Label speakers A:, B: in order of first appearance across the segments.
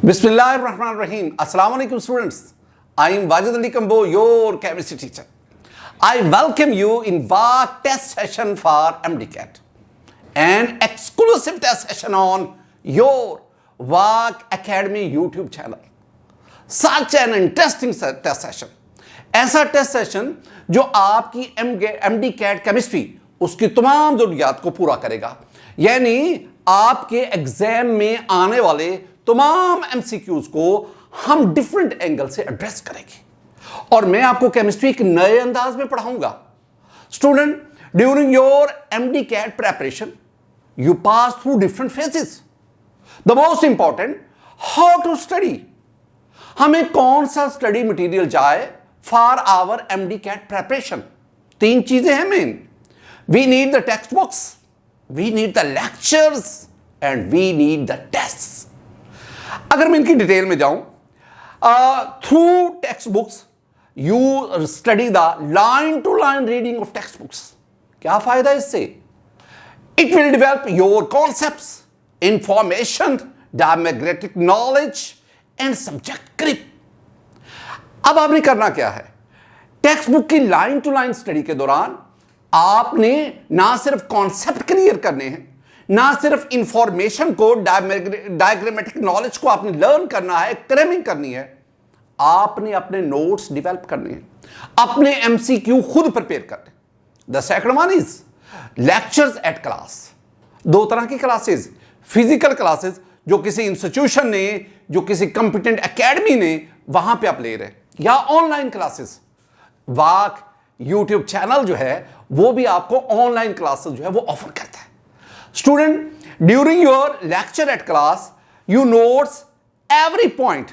A: Bismillahirrahmanirrahim. Assalamu alaikum students. I am Wajid Ali Kambo, your chemistry teacher. I welcome you in VAC test session for MDCAT, an exclusive test session on your VAC Academy YouTube channel. Such an interesting test session. ऐसा test session जो आपकी MDCAT chemistry उसकी तमाम ज़रूरियात को पूरा करेगा, यानी आपके एग्जाम में आने वाले तमाम MCQs को हम डिफरेंट एंगल से एड्रेस करेंगे और मैं आपको केमिस्ट्री एक नए अंदाज में पढ़ाऊंगा. Student, during your MDCAT preparation you pass through different phases. The most important, how to study. हमें कौन सा स्टडी मटेरियल जाए फॉर आवर MDCAT प्रेपरेशन. तीन चीजें हैं मेन. We need the text books, we need the lectures and we need the test. अगर मैं इनकी डिटेल में जाऊं, through text books you study the line to line reading of text books. क्या फायदा इससे? It will develop your concepts, information, diagrammatic knowledge and subject grip. अब आपने करना क्या है? टेक्स्ट बुक की लाइन टू लाइन स्टडी के दौरान आपने ना सिर्फ कॉन्सेप्ट क्लियर करने हैं, ना सिर्फ इंफॉर्मेशन को, डायग्रामेटिक नॉलेज को आपने लर्न करना है, क्रैमिंग करनी है, आपने अपने नोट्स डेवलप करने हैं, अपने MCQ खुद प्रिपेयर करने. The second one is lectures at class. दो तरह की क्लासेस, फिजिकल क्लासेस जो किसी इंस्टीट्यूशन ने, जो किसी कंपिटेंट एकेडमी ने वहां पे आप ले रहे, या ऑनलाइन क्लासेस. वाक यूट्यूब चैनल जो है वो भी आपको ऑनलाइन क्लासेस जो है वो ऑफर करता है. Student, during your lecture at class you notes every point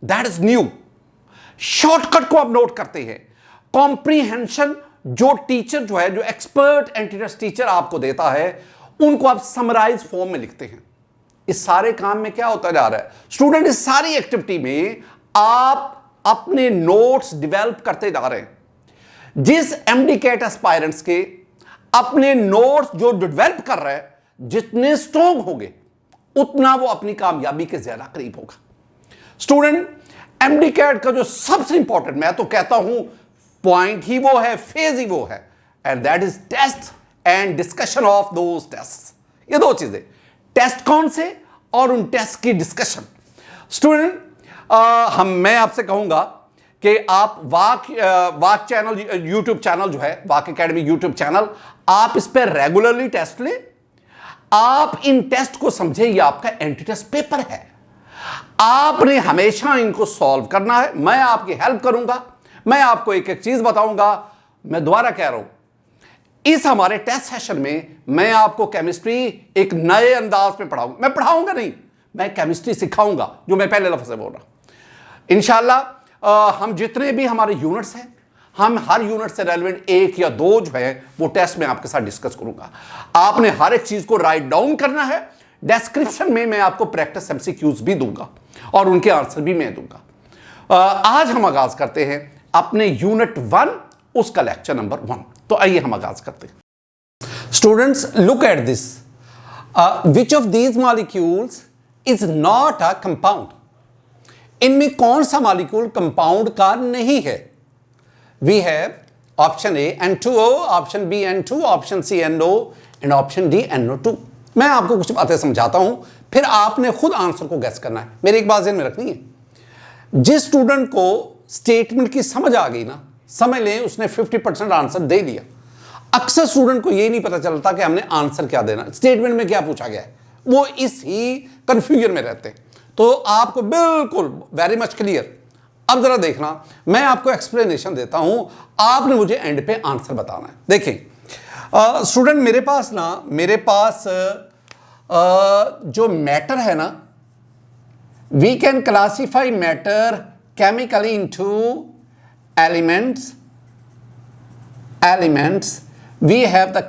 A: that is new. Shortcut को आप नोट करते हैं. कॉम्प्रीहेंशन जो टीचर जो है, जो एक्सपर्ट एंटी-टेस्ट टीचर आपको देता है, उनको आप समराइज फॉर्म में लिखते हैं. इस सारे काम में क्या होता जा रहा है स्टूडेंट? इस सारी एक्टिविटी में आप अपने नोट्स डेवलप करते जा रहे हैं. जिस MDCAT एस्पायरेंट्स के अपने नोट्स जो डेवलप कर रहे हैं, जितने स्ट्रॉन्ग होंगे उतना वो अपनी कामयाबी के ज्यादा करीब होगा. स्टूडेंट, MDCAT का जो सबसे इंपॉर्टेंट, मैं तो कहता हूं पॉइंट ही वो है, फेज ही वो है, and that is test and discussion of those test. ये दो चीजें, टेस्ट कौन से और उन टेस्ट की डिस्कशन. स्टूडेंट, मैं आपसे कहूंगा कि आप वाक चैनल, यूट्यूब चैनल जो है, वाक एकेडमी यूट्यूब चैनल, आप इस पर रेगुलरली टेस्ट लें. आप इन टेस्ट को समझे, ये आपका एंटी टेस्ट पेपर है. आपने हमेशा इनको सॉल्व करना है. मैं आपकी हेल्प करूंगा, मैं आपको एक एक चीज बताऊंगा. मैं दोबारा कह रहा हूं, इस हमारे टेस्ट सेशन में मैं आपको केमिस्ट्री एक नए अंदाज में पढ़ाऊंगा. मैं पढ़ाऊंगा नहीं, मैं केमिस्ट्री सिखाऊंगा, जो मैं पहले लफ्ज़ से बोल रहा हूं. इंशाल्लाह हम जितने भी हमारे यूनिट्स हैं, हम हर यूनिट से रेलेवेंट एक या दो जो है वो टेस्ट में आपके साथ डिस्कस करूंगा. आपने हर एक चीज को राइट डाउन करना है. डिस्क्रिप्शन में मैं आपको प्रैक्टिस MCQs भी दूंगा और उनके आंसर भी मैं दूंगा. आज हम आगाज करते हैं अपने यूनिट 1, उसका लेक्चर नंबर 1. तो आइए हम आगाज करते हैं. Students, look at this. Which of these molecules is not a compound. इनमें कौन सा मॉलिक्यूल कंपाउंड का नहीं है? We have option A N2O, option B N2, option C NO and option D NO2. मैं आपको कुछ बातें समझाता हूं, फिर आपने खुद आंसर को गैस करना है. मेरी एक बात ध्यान में रखनी है, जिस स्टूडेंट को स्टेटमेंट की समझ आ गई ना, समझ लें उसने 50% आंसर दे दिया. अक्सर स्टूडेंट को यह नहीं पता चलता कि हमने आंसर क्या देना, स्टेटमेंट में क्या पूछा गया है, वो इस ही कंफ्यूजन में रहते हैं. तो आपको बिल्कुल वेरी मच क्लियर. अब जरा देखना, मैं आपको एक्सप्लेनेशन देता हूं, आपने मुझे एंड पे आंसर बताना है. देखिए स्टूडेंट, मेरे पास जो मैटर है ना, we can classify matter chemically into elements. We have the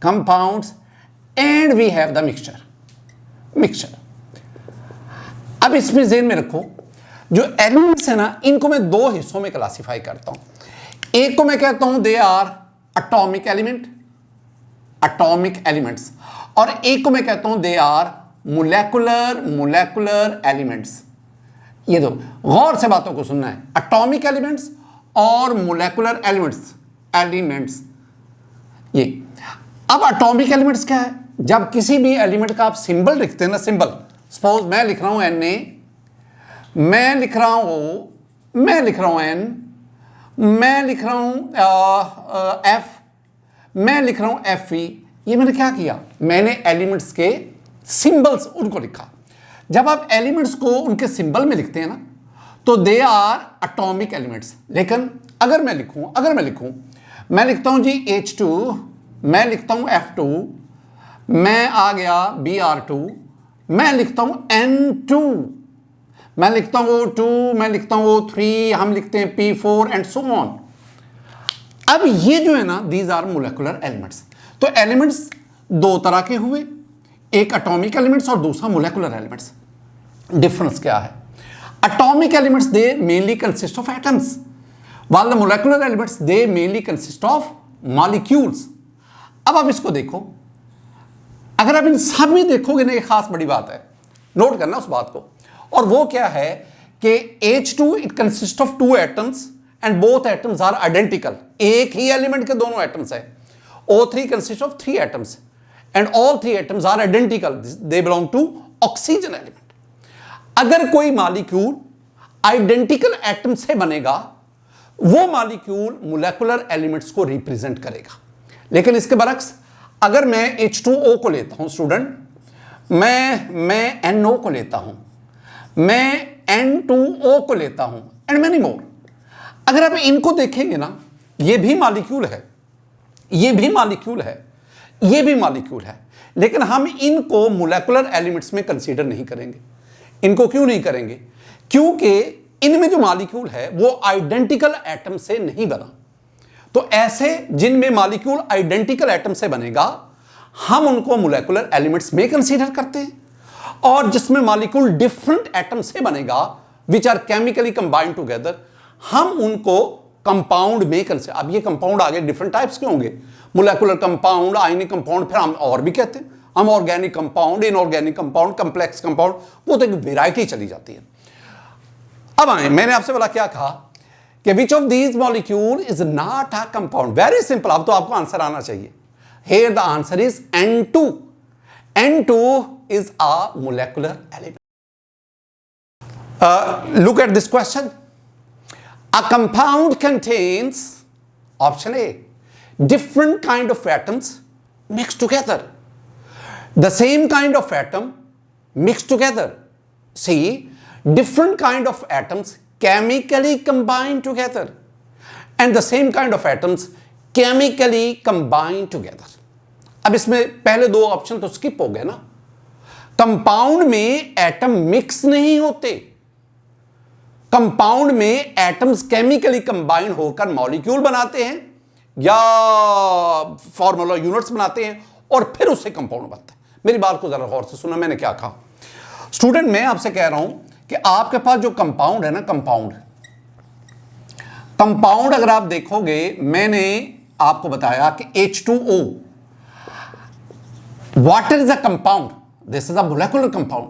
A: compounds and we have the mixture. अब इसमें ज़हन में रखो, जो एलिमेंट्स है ना, इनको मैं दो हिस्सों में क्लासिफाई करता हूं. एक को मैं कहता हूं दे आर अटोमिक एलिमेंट्स, और एक को मैं कहता हूं दे आर मोलेकुलर एलिमेंट्स। ये दो गौर से बातों को सुनना है, एटॉमिक एलिमेंट्स और मोलेकुलर एलिमेंट्स। ये अब एटॉमिक एलिमेंट्स क्या है? जब किसी भी एलिमेंट का आप सिंबल लिखते हैं ना, सिंबल, सपोज मैं लिख रहा हूं Na, मैं लिख रहा हूं O, मैं लिख रहा हूं N, मैं लिख रहा हूं F, मैं लिख रहा हूं Fe। ये मैंने क्या किया? मैंने एलिमेंट्स के सिंबल्स उनको लिखा। जब आप एलिमेंट्स को उनके सिंबल में लिखते हैं ना, तो दे आर एटॉमिक एलिमेंट्स। लेकिन अगर मैं लिखूं मैं लिखता हूं जी H2, मैं लिखता हूं F2, मैं आ गया Br2, मैं लिखता हूं N2, मैं लिखता हूं O2, मैं लिखता हूं O3, हम लिखते हैं P4 एंड सो ऑन। अब ये जो है ना, दीज आर मोलेकुलर एलिमेंट्स। तो एलिमेंट्स दो तरह के हुए, एक एटॉमिक एलिमेंट्स और दूसरा मोलेकुलर एलिमेंट्स। डिफरेंस क्या है? Atomic elements they mainly consist of atoms, while the molecular elements they mainly consist of molecules। अब आप इसको देखो, अगर आप इन सब में देखोगे ना, एक खास बड़ी बात है, नोट करना उस बात को, और वो क्या है कि H2 it consists of 2 atoms and both atoms are identical। एक ही एलिमेंट के दोनों एटम्स है। O3 consists of 3 atoms and all 3 atoms are identical, they belong to oxygen element। अगर कोई मॉलिक्यूल आइडेंटिकल एटम से बनेगा, वो मॉलिक्यूल मोलेकुलर एलिमेंट्स को रिप्रेजेंट करेगा। लेकिन इसके बरक्स, अगर मैं H2O को लेता हूं स्टूडेंट, मैं NO को लेता हूं, मैं N2O को लेता हूं एंड मेनी मोर, अगर आप इनको देखेंगे ना, ये भी मॉलिक्यूल है, ये भी मॉलिक्यूल है, ये भी मॉलिक्यूल है, लेकिन हम इनको मोलेकुलर एलिमेंट्स में कंसीडर नहीं करेंगे। इनको क्यों नहीं करेंगे? क्योंकि इनमें जो मॉलिक्यूल है वो आइडेंटिकल एटम से नहीं बना। तो ऐसे जिनमें मॉलिक्यूल आइडेंटिकल एटम से बनेगा, हम उनको मोलेकुलर एलिमेंट्स में कंसीडर करते हैं, और जिसमें मॉलिक्यूल डिफरेंट एटम से बनेगा, which are chemically combined together, हम उनको कंपाउंड में कंसीडर। अब ये कंपाउंड आगे डिफरेंट टाइप्स के होंगे, मोलेकुलर कंपाउंड, आयनिक कंपाउंड, फिर हम और भी कहते हैं, हम organic compound, inorganic compound, complex compound, वो तो एक वेराइटी चली जाती है। अब आए, मैंने आपसे बोला क्या कहा कि विच of these molecule is not a compound. Very simple, अब तो आपको आंसर आना चाहिए। Here the answer is N2। N2 is a molecular element. Look at this question. A compound contains, option A, different kind of atoms mixed together, the same kind of atom mixed together, see, different kind of atoms chemically combined together, and the same kind of atoms chemically combined together। अब इसमें पहले दो option तो skip हो गए ना। Compound में atom mix नहीं होते, कंपाउंड में एटम्स केमिकली कंबाइंड होकर मॉलिक्यूल बनाते हैं या फॉर्मूला यूनिट्स बनाते हैं और फिर उससे कंपाउंड बनता है। मेरी बात को जरा गौर से सुना, मैंने क्या कहा स्टूडेंट। मैं आपसे कह रहा हूं कि आपके पास जो कंपाउंड है ना, कंपाउंड अगर आप देखोगे, मैंने आपको बताया कि H2O, water is a compound, this is a molecular compound.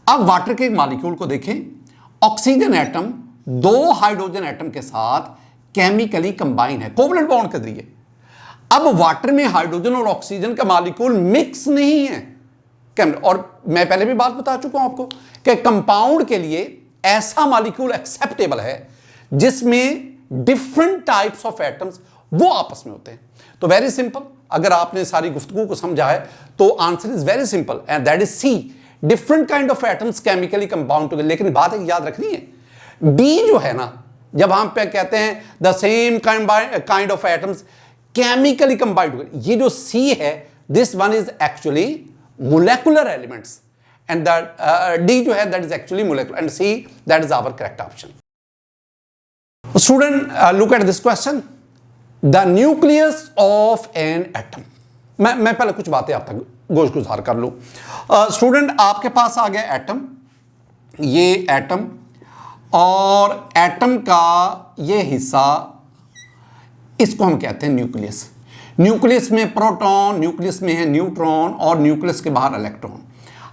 A: अब वाटर के मॉलिक्यूल को देखें, ऑक्सीजन एटम दो हाइड्रोजन एटम के साथ केमिकली कंबाइन है, कोवलेंट बॉन्ड के जरिए। अब वाटर में हाइड्रोजन और ऑक्सीजन का मॉलिक्यूल मिक्स नहीं है। और मैं पहले भी बात बता चुका हूं आपको कि कंपाउंड के लिए ऐसा मॉलिक्यूल एक्सेप्टेबल है जिसमें डिफरेंट टाइप्स ऑफ एटम्स वो आपस में होते हैं। तो वेरी सिंपल, अगर आपने सारी गुफ्तगू को समझा है तो answer is very simple and that is C, different kind of atoms chemically compound together. लेकिन बात एक याद रखनी है, डी जो है ना, जब हम पे कहते हैं the same kind of atoms chemically combined, ये जो सी है, this one is actually molecular elements and that D जो है that is actually molecular and C that is our correct option. Student look at this question, the nucleus of an atom. मैं पहले कुछ बातें आप तक गोश गुजार कर लूं। स्टूडेंट आपके पास आ गया एटम, ये एटम, और एटम का ये हिस्सा, इसको हम कहते हैं न्यूक्लियस। न्यूक्लियस में प्रोटॉन, न्यूक्लियस में है न्यूट्रॉन और न्यूक्लियस के बाहर इलेक्ट्रॉन।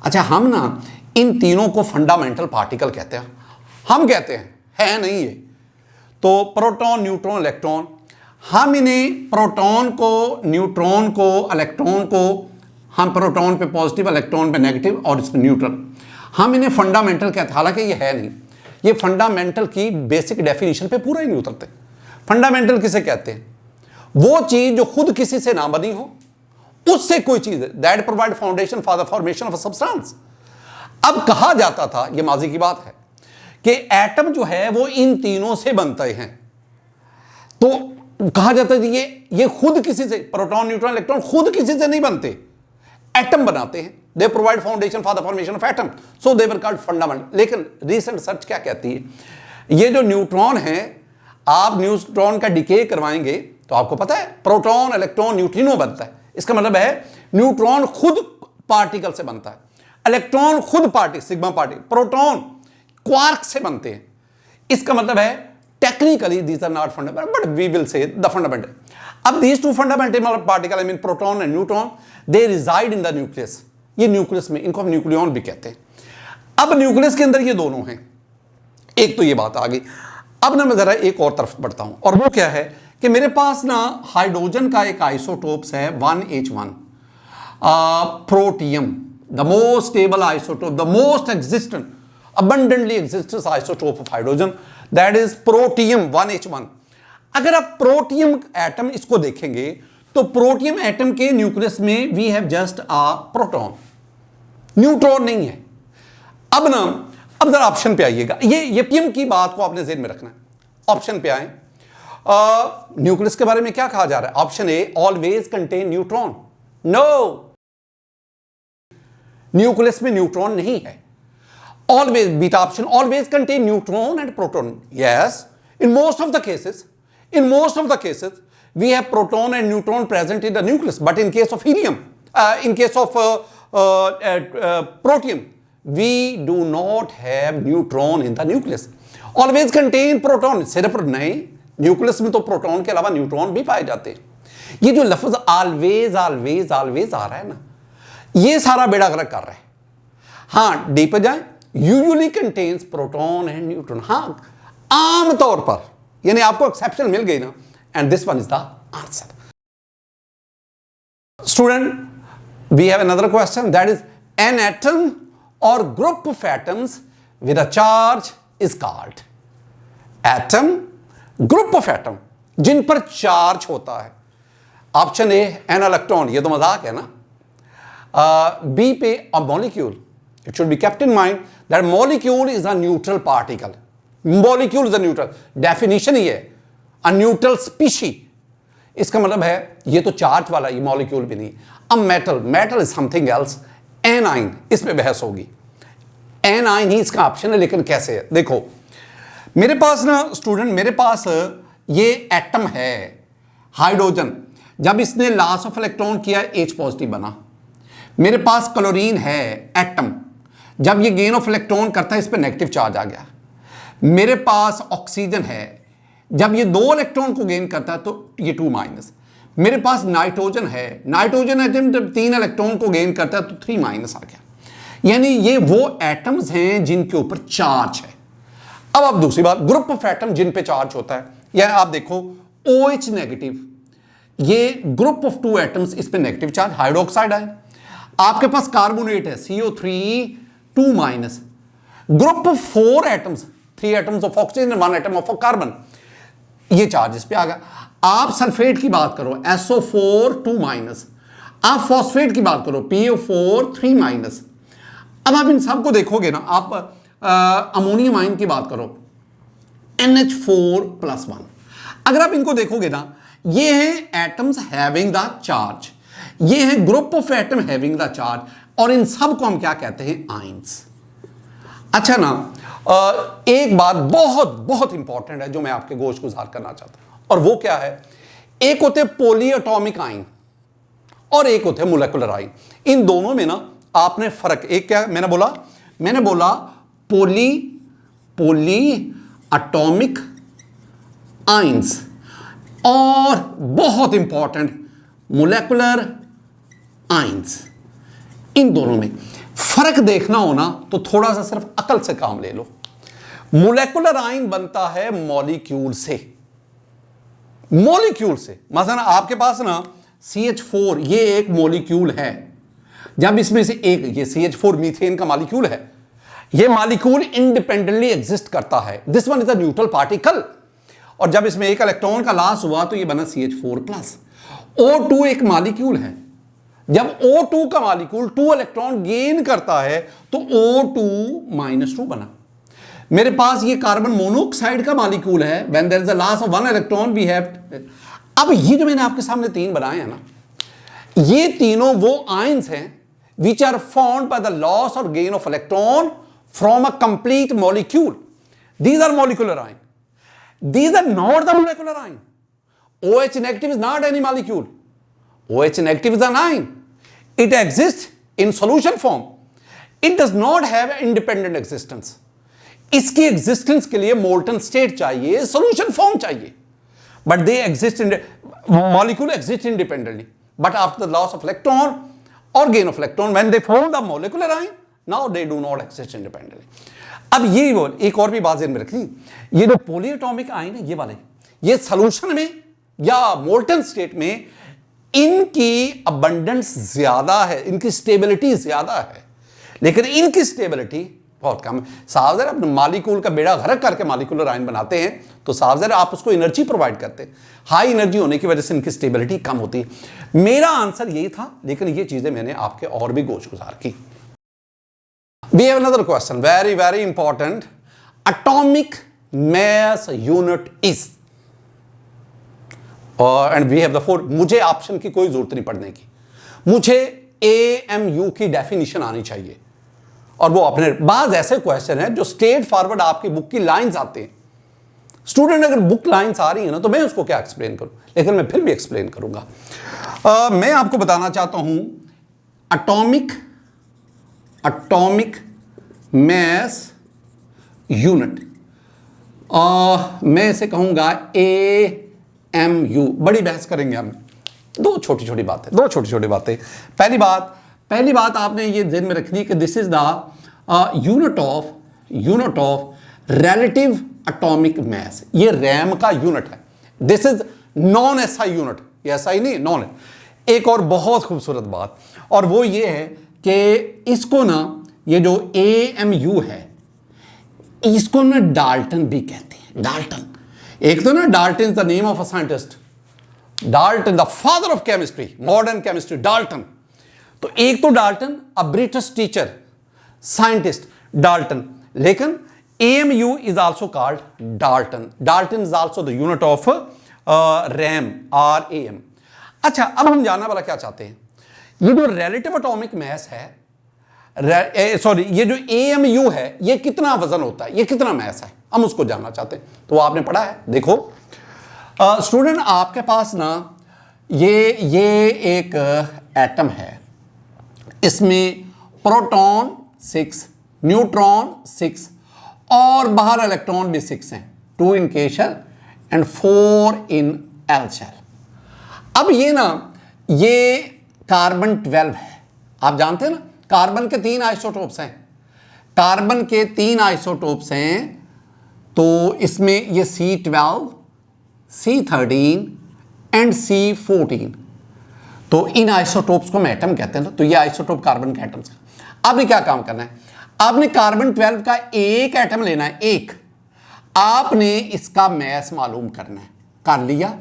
A: अच्छा, हम ना इन तीनों को फंडामेंटल पार्टिकल कहते हैं, हम कहते हैं, है नहीं ये। तो प्रोटॉन, न्यूट्रॉन, इलेक्ट्रॉन, हम इन्हें प्रोटॉन को, न्यूट्रॉन को, इलेक्ट्रॉन को, हम प्रोटॉन पे पॉजिटिव, इलेक्ट्रॉन पे नेगेटिव और इसमें न्यूट्रल, हम इन्हें फंडामेंटल कहते हैं। हालांकि ये है नहीं, ये फंडामेंटल की बेसिक डेफिनेशन पे पूरा ही नहीं उतरते। फंडामेंटल किसे कहते हैं? वो चीज जो खुद किसी से ना बनी हो, उससे कोई चीज that provide foundation for the formation of substance. अब कहा जाता था, ये माजी की बात है, कि एटम जो है वो इन तीनों से बनते हैं। तो कहा जाता है ये खुद किसी से, प्रोटॉन, न्यूट्रॉन, इलेक्ट्रॉन खुद किसी से नहीं बनते, एटम बनाते हैं। They provide foundation for the formation of atom, so they were called fundamental. लेकिन रीसेंट रिसर्च क्या कहती है, ये जो न्यूट्रॉन है, आप न्यूट्रॉन का डिके करवाएंगे तो आपको पता है प्रोटॉन, इलेक्ट्रॉन, न्यूट्रिनो बनता है। इसका मतलब है न्यूट्रॉन खुद पार्टिकल से बनता है, इलेक्ट्रॉन खुद सिग्मा पार्टिकल, प्रोटॉन क्वार्क से बनते हैं। इसका मतलब है technically these are not fundamental, but we will say the fundamental. अब these two fundamental particle, I mean proton and neutron, they reside in the nucleus. ये न्यूक्लियस में, इनको हम न्यूक्लियॉन भी कहते हैं। अब न्यूक्लियस के अंदर ये दोनों हैं। एक तो ये बात आ गई। अब ना मैं जरा एक और तरफ बढ़ता हूं, और वो क्या है कि मेरे पास ना हाइड्रोजन का एक आइसोटोप्स है 1H1, protium, the most stable isotope, the most existent, abundantly exists isotope of hydrogen, that is protium 1H1। अगर आप प्रोटियम एटम इसको देखेंगे तो प्रोटियम एटम के न्यूक्लियस में we have just a proton, neutron नहीं है। अब जरा ऑप्शन पे आइएगा, ये पीएम की बात को आपने ज़हन में रखना है। ऑप्शन पे आए, न्यूक्लियस के बारे में क्या कहा जा रहा है? Option A, always contain neutron. No, nucleus में न्यूट्रॉन नहीं है। Always, beta option, always contain neutron and proton. Yes, in most of the cases, we have proton and neutron present in the nucleus. But in case of helium, in case of protium, we do not have neutron in the nucleus. Always contain proton. सिर्फ नहीं, nucleus में तो proton के अलावा neutron भी पाए जाते हैं। ये जो लफ्ज always आ रहा है ना, ये सारा बेड़ा गर्क कर रहा है। हाँ, डी पे जाए, usually contains proton and neutron. हाँ, आमतौर पर, यानी आपको एक्सेप्शन मिल गई ना, and this one is the answer. Student, we have another question, that is an atom और group of atoms with a charge is called. Atom, group of atom जिन पर चार्ज होता है। ऑप्शन ए, एन इलेक्ट्रॉन, ये तो मजाक है ना। बी पे, a molecule. It should be kept in mind that molecule is a neutral particle. Molecule is a neutral. Definition ही है, a neutral species. इसका मतलब है ये तो चार्ज वाला, ये मॉलिक्यूल भी नहीं। अब metal is something else. A9, इस पे बहस होगी। एनाइन ही इसका ऑप्शन है, लेकिन कैसे है? देखो, मेरे पास ना स्टूडेंट, मेरे पास ये एटम है हाइड्रोजन, जब इसने लॉस ऑफ इलेक्ट्रॉन किया H पॉजिटिव बना। मेरे पास क्लोरीन है एटम, जब ये गेन ऑफ इलेक्ट्रॉन करता है इस पे नेगेटिव चार्ज आ गया। मेरे पास ऑक्सीजन है, जब ये 2 इलेक्ट्रॉन को गेन करता है तो ये 2-। मेरे पास नाइट्रोजन है, नाइट्रोजन एटम जब 3 इलेक्ट्रॉन को गेन करता है तो 3- आ गया। यानी ये वो एटम्स हैं जिनके ऊपर चार्ज है। अब दूसरी बात, ग्रुप ऑफ एटम जिन पे चार्ज होता है, या आप देखो OH नेगेटिव, ये ग्रुप ऑफ 2 एटम्स, इस पे नेगेटिव चार्ज, हाइड्रोक्साइड है। आपके पास कार्बोनेट है CO3 2-। Group of 4 atoms, 3 atoms of oxygen, 1 atom of carbon, ये चार्ज इस पे आ गया। आप सल्फेट की बात करो, SO4 2-। आप फॉस्फेट की बात करो, PO4 3-। अब आप इन सब को देखोगे ना, आप अमोनियम आयन की बात करो, NH4+1। अगर आप इनको देखोगे ना, ये हैं एटम्स हैविंग द चार्ज, ये है group of atom having the charge, और इन सब को हम क्या कहते हैं? आयंस। अच्छा ना, एक बात बहुत बहुत इंपॉर्टेंट है जो मैं आपके गोश गुजार करना चाहता हूं, और वो क्या है? एक होते पॉली एटॉमिक आयन और एक होते मोलेकुलर आयन। इन दोनों में ना आपने फर्क, एक क्या मैंने बोला पॉली एटॉमिक आयंस, और बहुत इंपॉर्टेंट मोलेकुलर आयंस। इन दोनों में फर्क देखना हो ना तो थोड़ा सा सिर्फ अकल से काम ले लो। मोलेकुलर आयन बनता है मॉलिक्यूल से, मॉलिक्यूल से। मसलन आपके पास ना CH4 ये एक मॉलिक्यूल है, जब इसमें से एक ये CH4 मीथेन का मॉलिक्यूल है, ये मॉलिक्यूल इंडिपेंडेंटली एग्जिस्ट करता है। This one is a neutral particle, और जब इसमें एक इलेक्ट्रॉन का लॉस हुआ तो ये बना CH4+। O2 एक मॉलिक्यूल है, जब O2 का मॉलिक्यूल 2 इलेक्ट्रॉन गेन करता है तो O2-2 बना। मेरे पास ये कार्बन मोनोऑक्साइड का मॉलिक्यूल है, when there is a loss of 1 electron we have. अब ये जो मैंने आपके सामने 3 बनाए हैं ना, ये तीनों वो आयंस हैं which are formed by the loss or gain of electron from a complete molecule. These are molecular ion. These are not the molecular ion. OH negative is not any molecule. OH negative is an ion. It exists in solution form. It does not have independent existence. इसकी existence के लिए molten state चाहिए, solution form चाहिए, but they exist in molecule exist independently, but after the loss of electron और gain of electron when they form the molecular ion, now they do not exist independently. अब ये बोल एक और भी बात ध्यान में रखनी, ये जो पॉलीएटॉमिक आयन है ये वाले, ये सोल्यूशन में या मोल्टन स्टेट में इनकी अबंडेंस ज्यादा है, इनकी स्टेबिलिटी ज्यादा है, लेकिन इनकी स्टेबिलिटी बहुत कम है। साहब जरा अपने मॉलिक्यूल का बेड़ा गर्क करके मॉलिक्यूलर आयन बनाते हैं तो साहब जरा आप उसको एनर्जी प्रोवाइड करते हैं, हाई एनर्जी होने की वजह से इनकी स्टेबिलिटी कम होती है। मेरा आंसर यही था, लेकिन ये चीजें मैंने आपके और भी गोश गुजार की। We have another question, very very important. Atomic mass unit is, and we have the 4। मुझे ऑप्शन की कोई जरूरत नहीं पढ़ने की, मुझे AMU की डेफिनेशन आनी चाहिए। और वो अपने बाज ऐसे क्वेश्चन है जो स्ट्रेट फॉरवर्ड आपकी बुक की लाइंस आते हैं। स्टूडेंट अगर बुक लाइंस आ रही है ना तो मैं उसको क्या एक्सप्लेन करूं, लेकिन मैं फिर भी एक्सप्लेन करूंगा। मैं आपको बताना चाहता हूं एटॉमिक मास यूनिट, मैं इसे कहूंगा AMU। बड़ी बहस करेंगे हम, दो छोटी छोटी बातें। पहली बात आपने ये ध्यान में रखनी कि this is the unit of relative atomic मास। ये रैम का यूनिट है। This is non SI unit, ये SI नहीं, नॉन है। एक और बहुत खूबसूरत बात, और वो ये है कि इसको ना, ये जो AMU है इसको ना डाल्टन भी कहते हैं। डाल्टन, एक तो ना Dalton is the name of a scientist, Dalton the father of chemistry, modern chemistry, Dalton. तो एक तो Dalton, a British teacher scientist Dalton, लेकिन AMU is also called Dalton. Dalton is also the unit of RAM, RAM। अच्छा, अब हम जानने वाला क्या चाहते हैं, ये जो रिलेटिव एटॉमिक मास है, सॉरी ये जो AMU है, ये कितना वजन होता है, ये कितना मास है, हम उसको जानना चाहते हैं। तो आपने पढ़ा है, देखो स्टूडेंट आपके पास ना ये एक एटम है, इसमें प्रोटॉन 6, न्यूट्रॉन 6 और बाहर इलेक्ट्रॉन भी 6 हैं, 2 in K shell and 4 in L shell. अब ये ना, ये कार्बन 12 है। आप जानते हैं ना, कार्बन के 3 आइसोटोप्स हैं, कार्बन के 3 आइसोटोप्स हैं। तो इसमें ये C12, C13 एंड C14, तो इन आइसोटोप्स को हम एटम कहते हैं ना। तो ये आइसोटोप कार्बन के एटम्स का। आपने क्या काम करना है, आपने कार्बन 12 का एक एटम लेना है, एक, आपने इसका मैस मालूम करना है। कर लिया,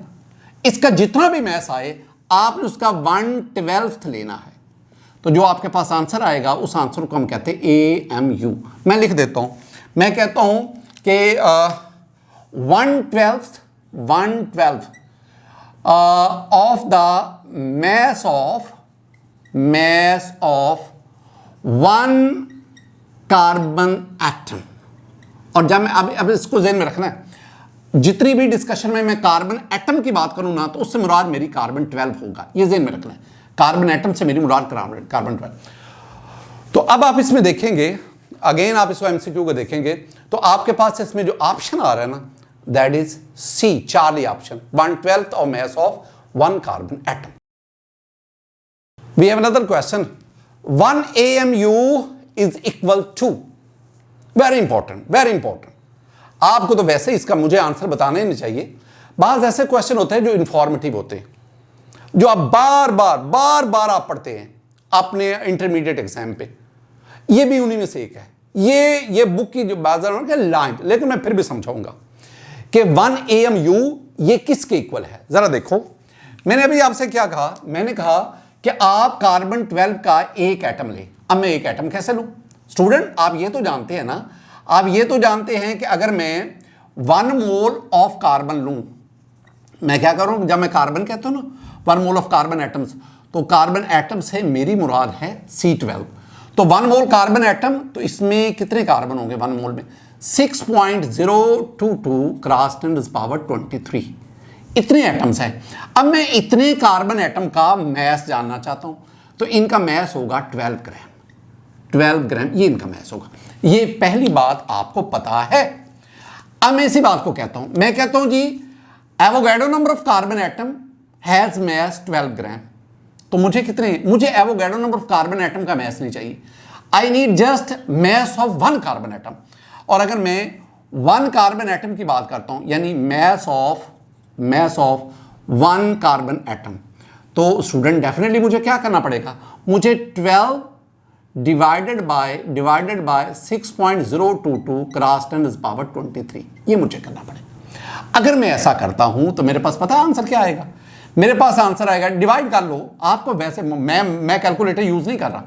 A: इसका जितना भी मैस आए आपने उसका 1/12 लेना है। तो जो आपके पास आंसर आएगा उस आंसर को हम कहते हैं AMU। मैं लिख देता हूं, मैं कहता हूं कि 1/12 of the mass of one carbon atom। और जब मैं अब इसको ध्यान में रखना है, जितनी भी डिस्कशन में मैं कार्बन एटम की बात करूं ना, तो उससे मुराद मेरी कार्बन 12 होगा, ये ध्यान में रखना है। कार्बन एटम से मेरी मुराद कार्बन 12। तो अब आप इसमें देखेंगे, अगेन आप इसको MCQ को देखेंगे, तो आपके पास इसमें जो ऑप्शन आ रहा है ना, that is C, Charlie option, 1/12 of mass of one carbon atom. We have another question. 1 AMU is equal to, very important, very important. आपको तो वैसे इसका मुझे आंसर बताना ही नहीं चाहिए। बाज ऐसे क्वेश्चन होते हैं जो इंफॉर्मेटिव होते हैं, जो आप बार बार आप पढ़ते हैं अपने इंटरमीडिएट एग्जाम पे। ये भी उन्हीं में से एक है। ये बुक की जो बाजार लाइन, लेकिन मैं फिर भी समझाऊंगा कि 1 AMU ये किसके इक्वल है। जरा देखो, मैंने अभी आपसे क्या कहा, मैंने कहा कि आप कार्बन 12 का एक एटम ले। अब मैं एक एटम कैसे लूं? स्टूडेंट आप ये तो जानते हैं ना, आप ये तो जानते हैं कि अगर मैं 1 मोल ऑफ कार्बन लूं, मैं क्या करूं, जब मैं कार्बन कहता हूं ना 1 मोल ऑफ कार्बन एटम्स, तो कार्बन एटम से मेरी मुराद है C12। तो 1 मोल कार्बन एटम, तो इसमें कितने कार्बन होंगे 1 मोल में? 6.022 क्रॉस 10⁻23 इतने एटम्स हैं। अब मैं इतने कार्बन एटम का मैस जानना चाहता हूं, तो इनका मैस होगा 12 ग्राम। 12 ग्राम ये इनका मैस होगा। ये पहली बात आपको पता है। अब मैं इसी बात को कहता हूं, मैं कहता हूं जी Avogadro number of carbon atom has mass 12 gram. तो मुझे कितने, मुझे Avogadro number of carbon atom का मैस नहीं चाहिए, I need just mass of 1 carbon atom. और अगर मैं 1 कार्बन एटम की बात करता हूं, यानी मैस ऑफ 1 कार्बन एटम, तो स्टूडेंट डेफिनेटली मुझे क्या करना पड़ेगा, मुझे 12 डिवाइडेड बाय 6.022 क्रॉस 10⁻23 ये मुझे करना पड़ेगा। अगर मैं ऐसा करता हूं तो मेरे पास पता है आंसर क्या आएगा? मेरे पास आंसर आएगा, डिवाइड कर लो। आपको वैसे मैं कैलकुलेटर यूज नहीं कर रहा,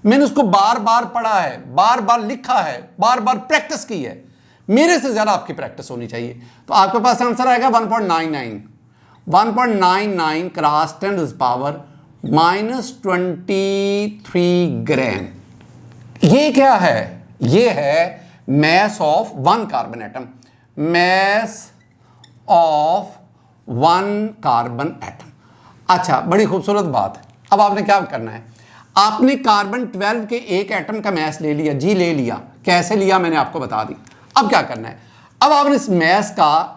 A: मैंने उसको बार बार पढ़ा है, बार बार लिखा है, बार बार प्रैक्टिस की है। मेरे से ज्यादा आपकी प्रैक्टिस होनी चाहिए। तो आपके पास आंसर आएगा 1.99 क्रॉस 10⁻23 ग्राम। ये क्या है? ये है mess of 1 carbon atom, mess of 1 carbon atom. अच्छा, बड़ी खूबसूरत बात है। अब आपने क्या करना है, आपने कार्बन 12 के एक एटम का मैस ले लिया जी, ले लिया। कैसे लिया मैंने आपको बता दी। अब क्या करना है, अब आपने इस मैस का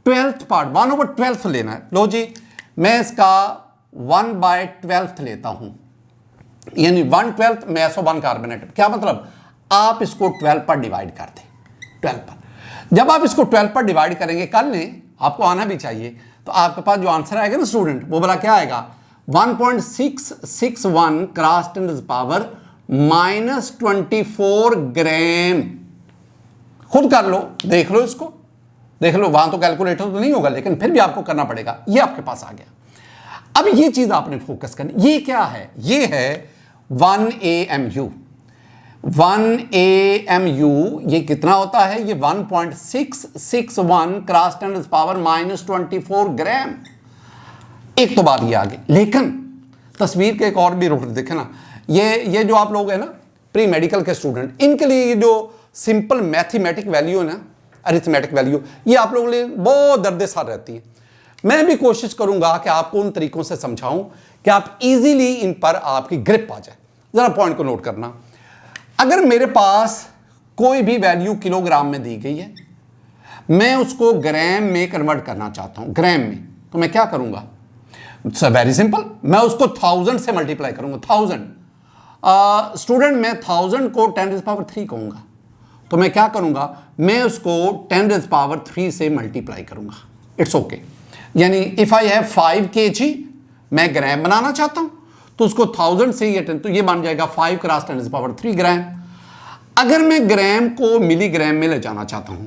A: 12th पार्ट 1/12 लेना है। लो जी, मैं इसका 1/12 लेता हूं, यानी 1/12 मैस ऑफ 1 कार्बन एटम। क्या मतलब, आप इसको 12 पर डिवाइड कर दें, 12 पर। जब आप इसको 12 पर डिवाइड करेंगे, कर लें, आपको आना भी चाहिए, तो आपके पास जो आंसर आएगा ना स्टूडेंट, वो बड़ा क्या आएगा, 1.661 क्रॉस 10⁻24 ग्राम। खुद कर लो, देख लो इसको, देख लो। वहां तो कैलकुलेटर तो नहीं होगा, लेकिन फिर भी आपको करना पड़ेगा। ये आपके पास आ गया। अब ये चीज आपने फोकस करनी। ये क्या है? ये है 1 AMU। 1 AMU ये कितना होता है? ये 1.661 क्रॉस 10⁻24 ग्राम। एक तो बात ये आगे, लेकिन तस्वीर के एक और भी रूप देखे ना, ये जो आप लोग हैं ना प्री मेडिकल के स्टूडेंट, इनके लिए ये जो सिंपल मैथमेटिक वैल्यू है ना, अरिथमेटिक वैल्यू, ये आप लोगों के लिए बहुत दर्देसार रहती है। मैं भी कोशिश करूंगा कि आपको उन तरीकों से समझाऊं कि आप इजीली इन पर आपकी ग्रिप आ जाए। जरा पॉइंट को नोट करना, अगर मेरे पास कोई भी वैल्यू किलोग्राम में दी गई है, मैं उसको ग्राम में कन्वर्ट करना चाहता हूं, ग्राम में, तो मैं क्या करूंगा? वेरी सिंपल, मैं उसको 1000 से मल्टीप्लाई करूंगा। 1000 स्टूडेंट, मैं 1000 को 10⁻3 कहूंगा, तो मैं क्या करूंगा? मैं उसको 10⁻3 से मल्टीप्लाई करूंगा। It's okay. यानी इफ आई हैव 5 kg, मैं ग्राम बनाना चाहता हूं, तो उसको 1000 से ये तो ये बन जाएगा 5 क्रॉस 10⁻3 ग्राम। अगर मैं ग्राम को मिलीग्राम में ले जाना चाहता हूं,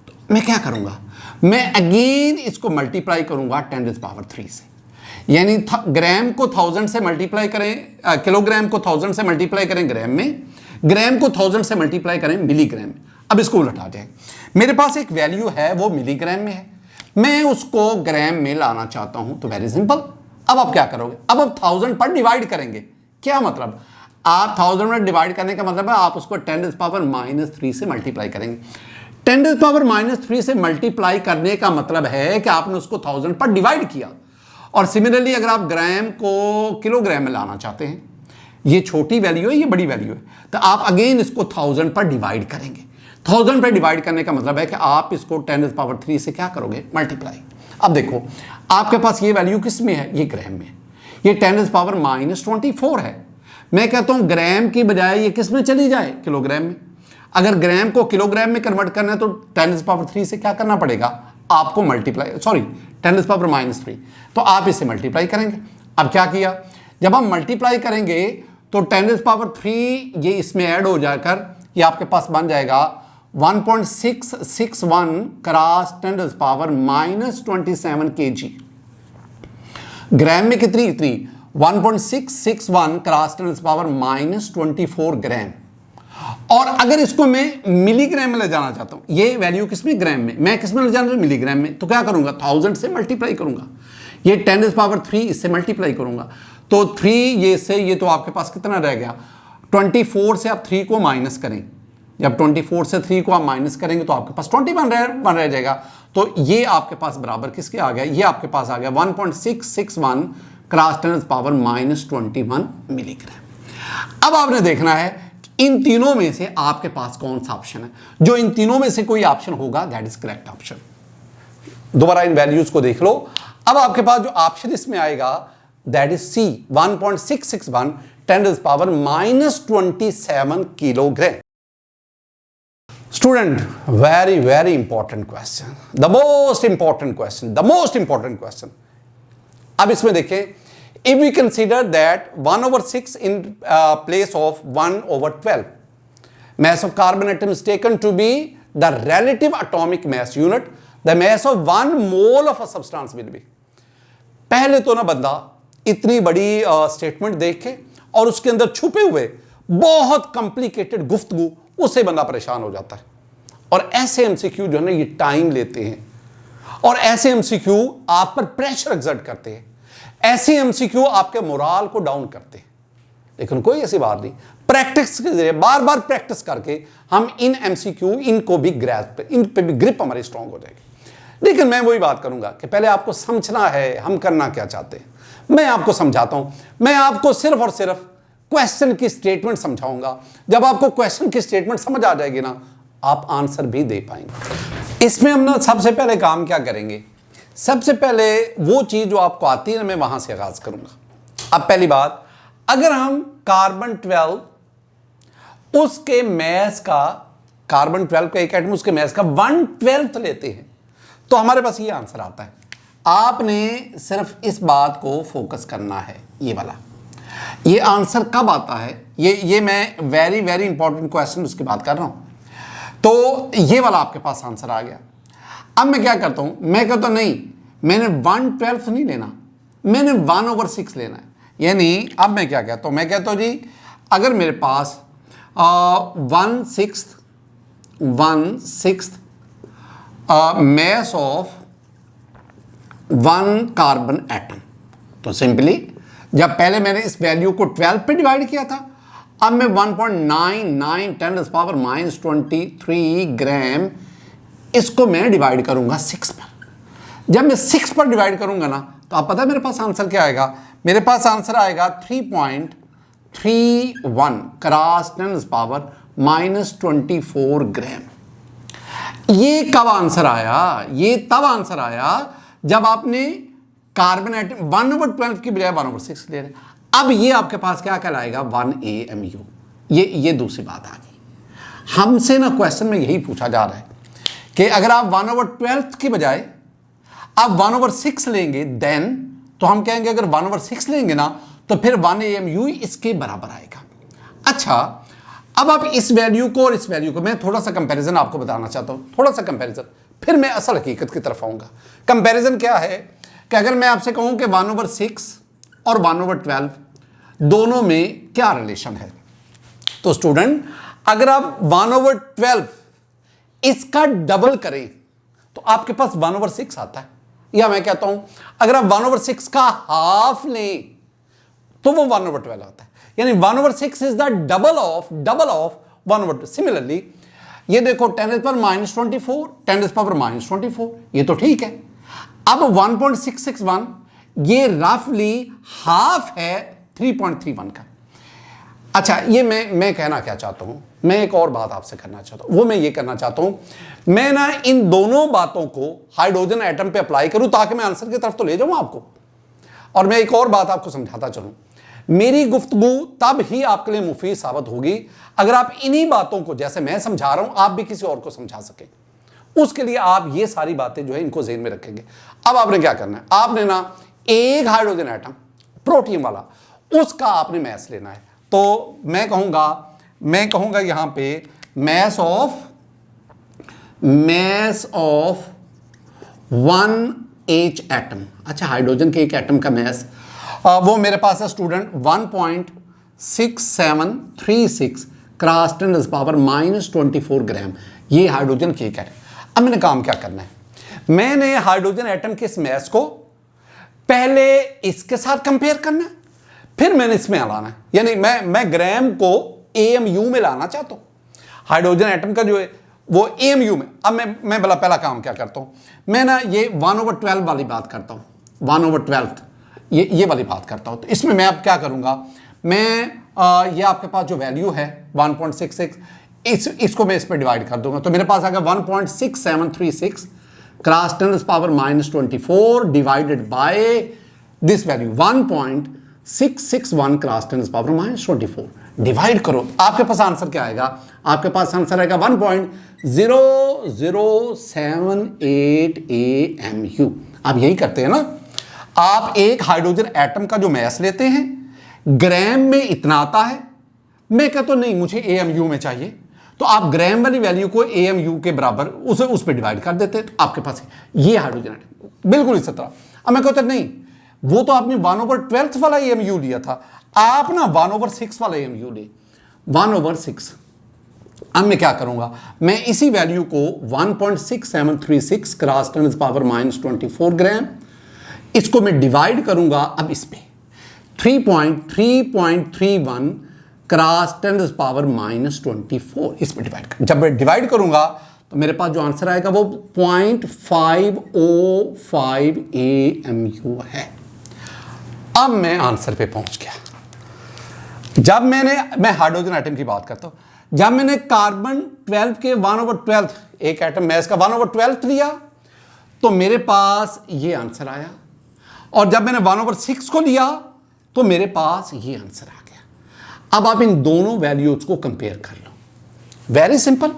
A: तो मैं क्या करूंगा? मैं अगेन इसको मल्टीप्लाई करूंगा 10⁻3 से। यानी ग्राम को 1000 से मल्टीप्लाई करें, किलोग्राम को 1000 से मल्टीप्लाई करें ग्राम में, ग्राम को 1000 से मल्टीप्लाई करें मिलीग्राम में। अब इसको उलटा जाए, मेरे पास एक वैल्यू है वो मिलीग्राम में है, मैं उसको ग्राम में लाना चाहता हूं, तो वेरी सिंपल। अब आप क्या करोगे? अब आप 1000 पर डिवाइड करेंगे। क्या मतलब? आप 1000 में डिवाइड करने का मतलब है आप उसको 10⁻³ से मल्टीप्लाई करेंगे। 10⁻³ से मल्टीप्लाई करने का मतलब है कि आपने उसको 1000 पर डिवाइड किया। और सिमिलरली अगर आप ग्राम को किलोग्राम में लाना चाहते हैं, ये छोटी वैल्यू है, ये बड़ी वैल्यू है, तो आप अगेन इसको 1000 पर डिवाइड करेंगे। 1000 पर डिवाइड करने का मतलब है कि आप इसको 10⁻³ से क्या करोगे? मल्टीप्लाई। अब देखो, आपके पास ये वैल्यू किस में है? ये ग्राम में। ये 10⁻24 है। मैं कहता हूं ग्राम की बजाय ये किस में चली जाए, किलोग्राम में। अगर ग्राम को किलोग्राम में कन्वर्ट करना है तो 10⁻³ से क्या करना पड़ेगा आपको, मल्टीप्लाई, सॉरी 10⁻³ तो आप इसे मल्टीप्लाई करेंगे। अब क्या किया, जब हम मल्टीप्लाई करेंगे तो 10⁻³ ये इसमें ऐड हो जाकर ये आपके पास बन जाएगा 1.661 क्रॉस 10⁻⁻27 kg। ग्राम में कितनी, इतनी 1.661 क्रॉस 10⁻⁻24 ग्राम। और अगर इसको मैं मिलीग्राम में ले जाना चाहता हूं, ये वैल्यू किसमें, ग्राम में, मैं किसमें ले जाना, मिलीग्राम में, तो क्या करूंगा 1000 से मल्टीप्लाई करूंगा, ये 10⁻³ इससे मल्टीप्लाई करूंगा तो 3 ये से ये तो आपके पास कितना रह गया 24 से आप 3 को माइनस करें, जब 24 से 3 को आप माइनस करेंगे तो आपके पास 21 रह जाएगा। तो ये आपके पास बराबर किसके आ गया, ये आपके पास आ गया 1.661 क्रॉस 10⁻⁻21 मिलीग्राम। अब आपने देखना है इन तीनों में से आपके पास कौन सा ऑप्शन है, जो इन तीनों में से कोई ऑप्शन होगा दैट इज करेक्ट ऑप्शन। दोबारा इन वैल्यूज को देख लो। अब आपके पास जो ऑप्शन इसमें आएगा that is C 1.661 10⁻⁻27 kilogram. Student, very very important question, the most important question, the most important question. अब इसमें देखें, if we consider that 1/6 in place of 1/12, mass of carbon atom is taken to be the relative atomic mass unit, the mass of 1 mole of a substance will be। पहले तो ना बंदा इतनी बड़ी statement देख के और उसके अंदर छुपे हुए बहुत कॉम्प्लिकेटेड गुफ्तगू, उससे बंदा परेशान हो जाता है। और ऐसे एमसीक्यू जो है ना ये टाइम लेते हैं और ऐसे एमसीक्यू आप पर प्रेशर एक्सर्ट करते हैं, ऐसे एमसीक्यू आपके मोराल को डाउन करते हैं। लेकिन कोई ऐसी बात नहीं, प्रैक्टिस के जरिए बार बार प्रैक्टिस करके हम इन एमसीक्यू इनको भी ग्रैस्प, इन पे भी ग्रिप हमारी स्ट्रांग हो जाएगी। लेकिन मैं वही बात करूंगा कि पहले आपको समझना है हम करना क्या चाहते हैं। मैं आपको समझाता हूं, मैं आपको सिर्फ और सिर्फ क्वेश्चन की स्टेटमेंट समझाऊंगा। जब आपको क्वेश्चन की स्टेटमेंट समझ आ जाएगी ना, आप आंसर भी दे पाएंगे। इसमें हम ना सबसे पहले काम क्या करेंगे, सबसे पहले वो चीज जो आपको आती है ना मैं वहां से आगाज करूंगा। अब पहली बात, अगर हम कार्बन 12 उसके मैस का, कार्बन 12 का एक एटम उसके मैस का 1/12 लेते हैं तो हमारे पास ये आंसर आता है। आपने सिर्फ इस बात को फोकस करना है, ये वाला। ये आंसर कब आता है, ये मैं वेरी वेरी इंपॉर्टेंट क्वेश्चन उसकी बात कर रहा हूं। तो ये वाला आपके पास आंसर आ गया। अब मैं क्या करता हूं, मैं कहता हूं नहीं, मैंने 1/12 नहीं लेना, मैंने 1/6 लेना है। यानी अब मैं क्या कहता हूं, मैं कहता हूं जी अगर मेरे पास 1/6 mass of 1 कार्बन एटम, तो सिंपली जब पहले मैंने इस वैल्यू को 12 पे डिवाइड किया था, अब मैं 1.99 10⁻⁻23 ग्राम इसको मैं डिवाइड करूंगा 6 पर। जब मैं 6 पर डिवाइड करूंगा ना तो आप पता है मेरे पास आंसर क्या आएगा, मेरे पास आंसर आएगा 3.31 क्रॉस 10⁻⁻24 ग्राम। ये कब आंसर आया, ये तब आंसर आया जब आपने कार्बन एटम 1/12 की बजाय 1/6 ले रहे। अब ये आपके पास क्या कहलाएगा 1 AMU। ये दूसरी बात आ गई। हमसे ना क्वेश्चन में यही पूछा जा रहा है कि अगर आप 1/12 की बजाय आप 1/6 लेंगे देन, तो हम कहेंगे अगर 1/6 लेंगे ना तो फिर 1 AMU इसके बराबर आएगा। अच्छा, अब आप इस वैल्यू को और इस वैल्यू को, मैं थोड़ा सा कंपैरिजन आपको बताना चाहता हूं, थोड़ा सा कंपैरिजन, फिर मैं असल हकीकत की तरफ आऊंगा। कंपैरिजन क्या है कि अगर मैं आपसे कहूं कि 1/6 और 1/12 दोनों में क्या रिलेशन है, तो स्टूडेंट अगर आप 1/12 इसका डबल करें तो आपके पास 1/6 आता है। या मैं कहता हूं अगर आप 1/6 का हाफ लें तो वो 1/12 आता है। यानी 1/6 is the double of 1/12। Similarly ये देखो 10⁻⁻24 10⁻⁻24, ये तो ठीक है। अब 1.661 ये रफली हाफ है 3.31 का। अच्छा, ये मैं कहना क्या चाहता हूं, मैं एक और बात आपसे करना चाहता हूं, वो मैं ये करना चाहता हूं, मैं ना इन दोनों बातों को हाइड्रोजन एटम पे अप्लाई करूं ताकि मैं आंसर की तरफ तो ले जाऊं आपको। और मैं एक और बात आपको समझाता चलूं, मेरी गुफ्तगू तब ही आपके लिए मुफीद साबित होगी अगर आप इन्हीं बातों को, जैसे मैं समझा रहा हूं, आप भी किसी और को समझा सकें। उसके लिए आप ये सारी बातें जो है इनको ज़हन में रखेंगे। अब आपने क्या करना है, आपने ना एक हाइड्रोजन एटम प्रोटीन वाला, उसका आपने मैस लेना है। तो मैं कहूंगा यहां पे मैस ऑफ 1H एटम। अच्छा, हाइड्रोजन के एक एटम का मैस वो मेरे पास है स्टूडेंट 1.6736 क्रॉस 10⁻⁻24 ग्राम। ये हाइड्रोजन के एक एटम। अब मैंने काम क्या करना है, मैंने हाइड्रोजन एटम के इस मैस को पहले इसके साथ कंपेयर करना है, फिर मैंने इसमें लाना है। यानी मैं ग्राम को AMU में लाना चाहता हूं। हाइड्रोजन एटम का जो है वो AMU में। अब मैं भला पहला काम क्या करता हूं, मैं ना ये 1/12 वाली बात करता हूं, 1/12 ये वाली बात करता हूं। तो इसमें मैं अब क्या करूंगा, मैं ये आपके पास जो वैल्यू है 1.66, इसको मैं इस पर डिवाइड कर दूंगा। तो मेरे पास आएगा 1.6736 cross 10⁻⁻24 divided by this value 1.661 cross 10⁻⁻24। Divide करो, आपके पास आंसर क्या आएगा, आपके पास आंसर आएगा 1.0078 AMU। आप यही करते हैं ना, आप एक हाइड्रोजन एटम का जो मैस लेते हैं, ग्राम में इतना आता है, मैं कहता हूं नहीं मुझे AMU में चाहिए, तो आप ग्राम वाली वैल्यू को AMU के बराबर उस पर डिवाइड कर देते हैं, तो आपके पास ये हाइड्रोजन एटम बिल्कुल इस तरह। अब मैं कहता नहीं, वो तो आपने 1/12 वाला AMU लिया था, आप ना 1/6 वाला AMU ले, 1/6। अब मैं क्या करूंगा, मैं इसी वैल्यू को 1.6736 क्रॉस 10⁻⁻24 ग्राम, इसको मैं डिवाइड करूंगा अब इस पे 3.31 क्रॉस 10⁻⁻24, इस पे डिवाइड कर। जब मैं डिवाइड करूंगा तो मेरे पास जो आंसर आएगा वो 0.505 AMU है। अब मैं आंसर पे पहुंच गया। जब मैं हाइड्रोजन एटम की बात करता हूं, जब मैंने कार्बन 12 के 1/12 एक एटम मैस का 1/12 लिया, तो मेरे पास ये आंसर आया, और जब मैंने 1/6 को लिया तो मेरे पास ये आंसर आ गया। अब आप इन दोनों वैल्यूज को कंपेयर कर लो, वेरी सिंपल।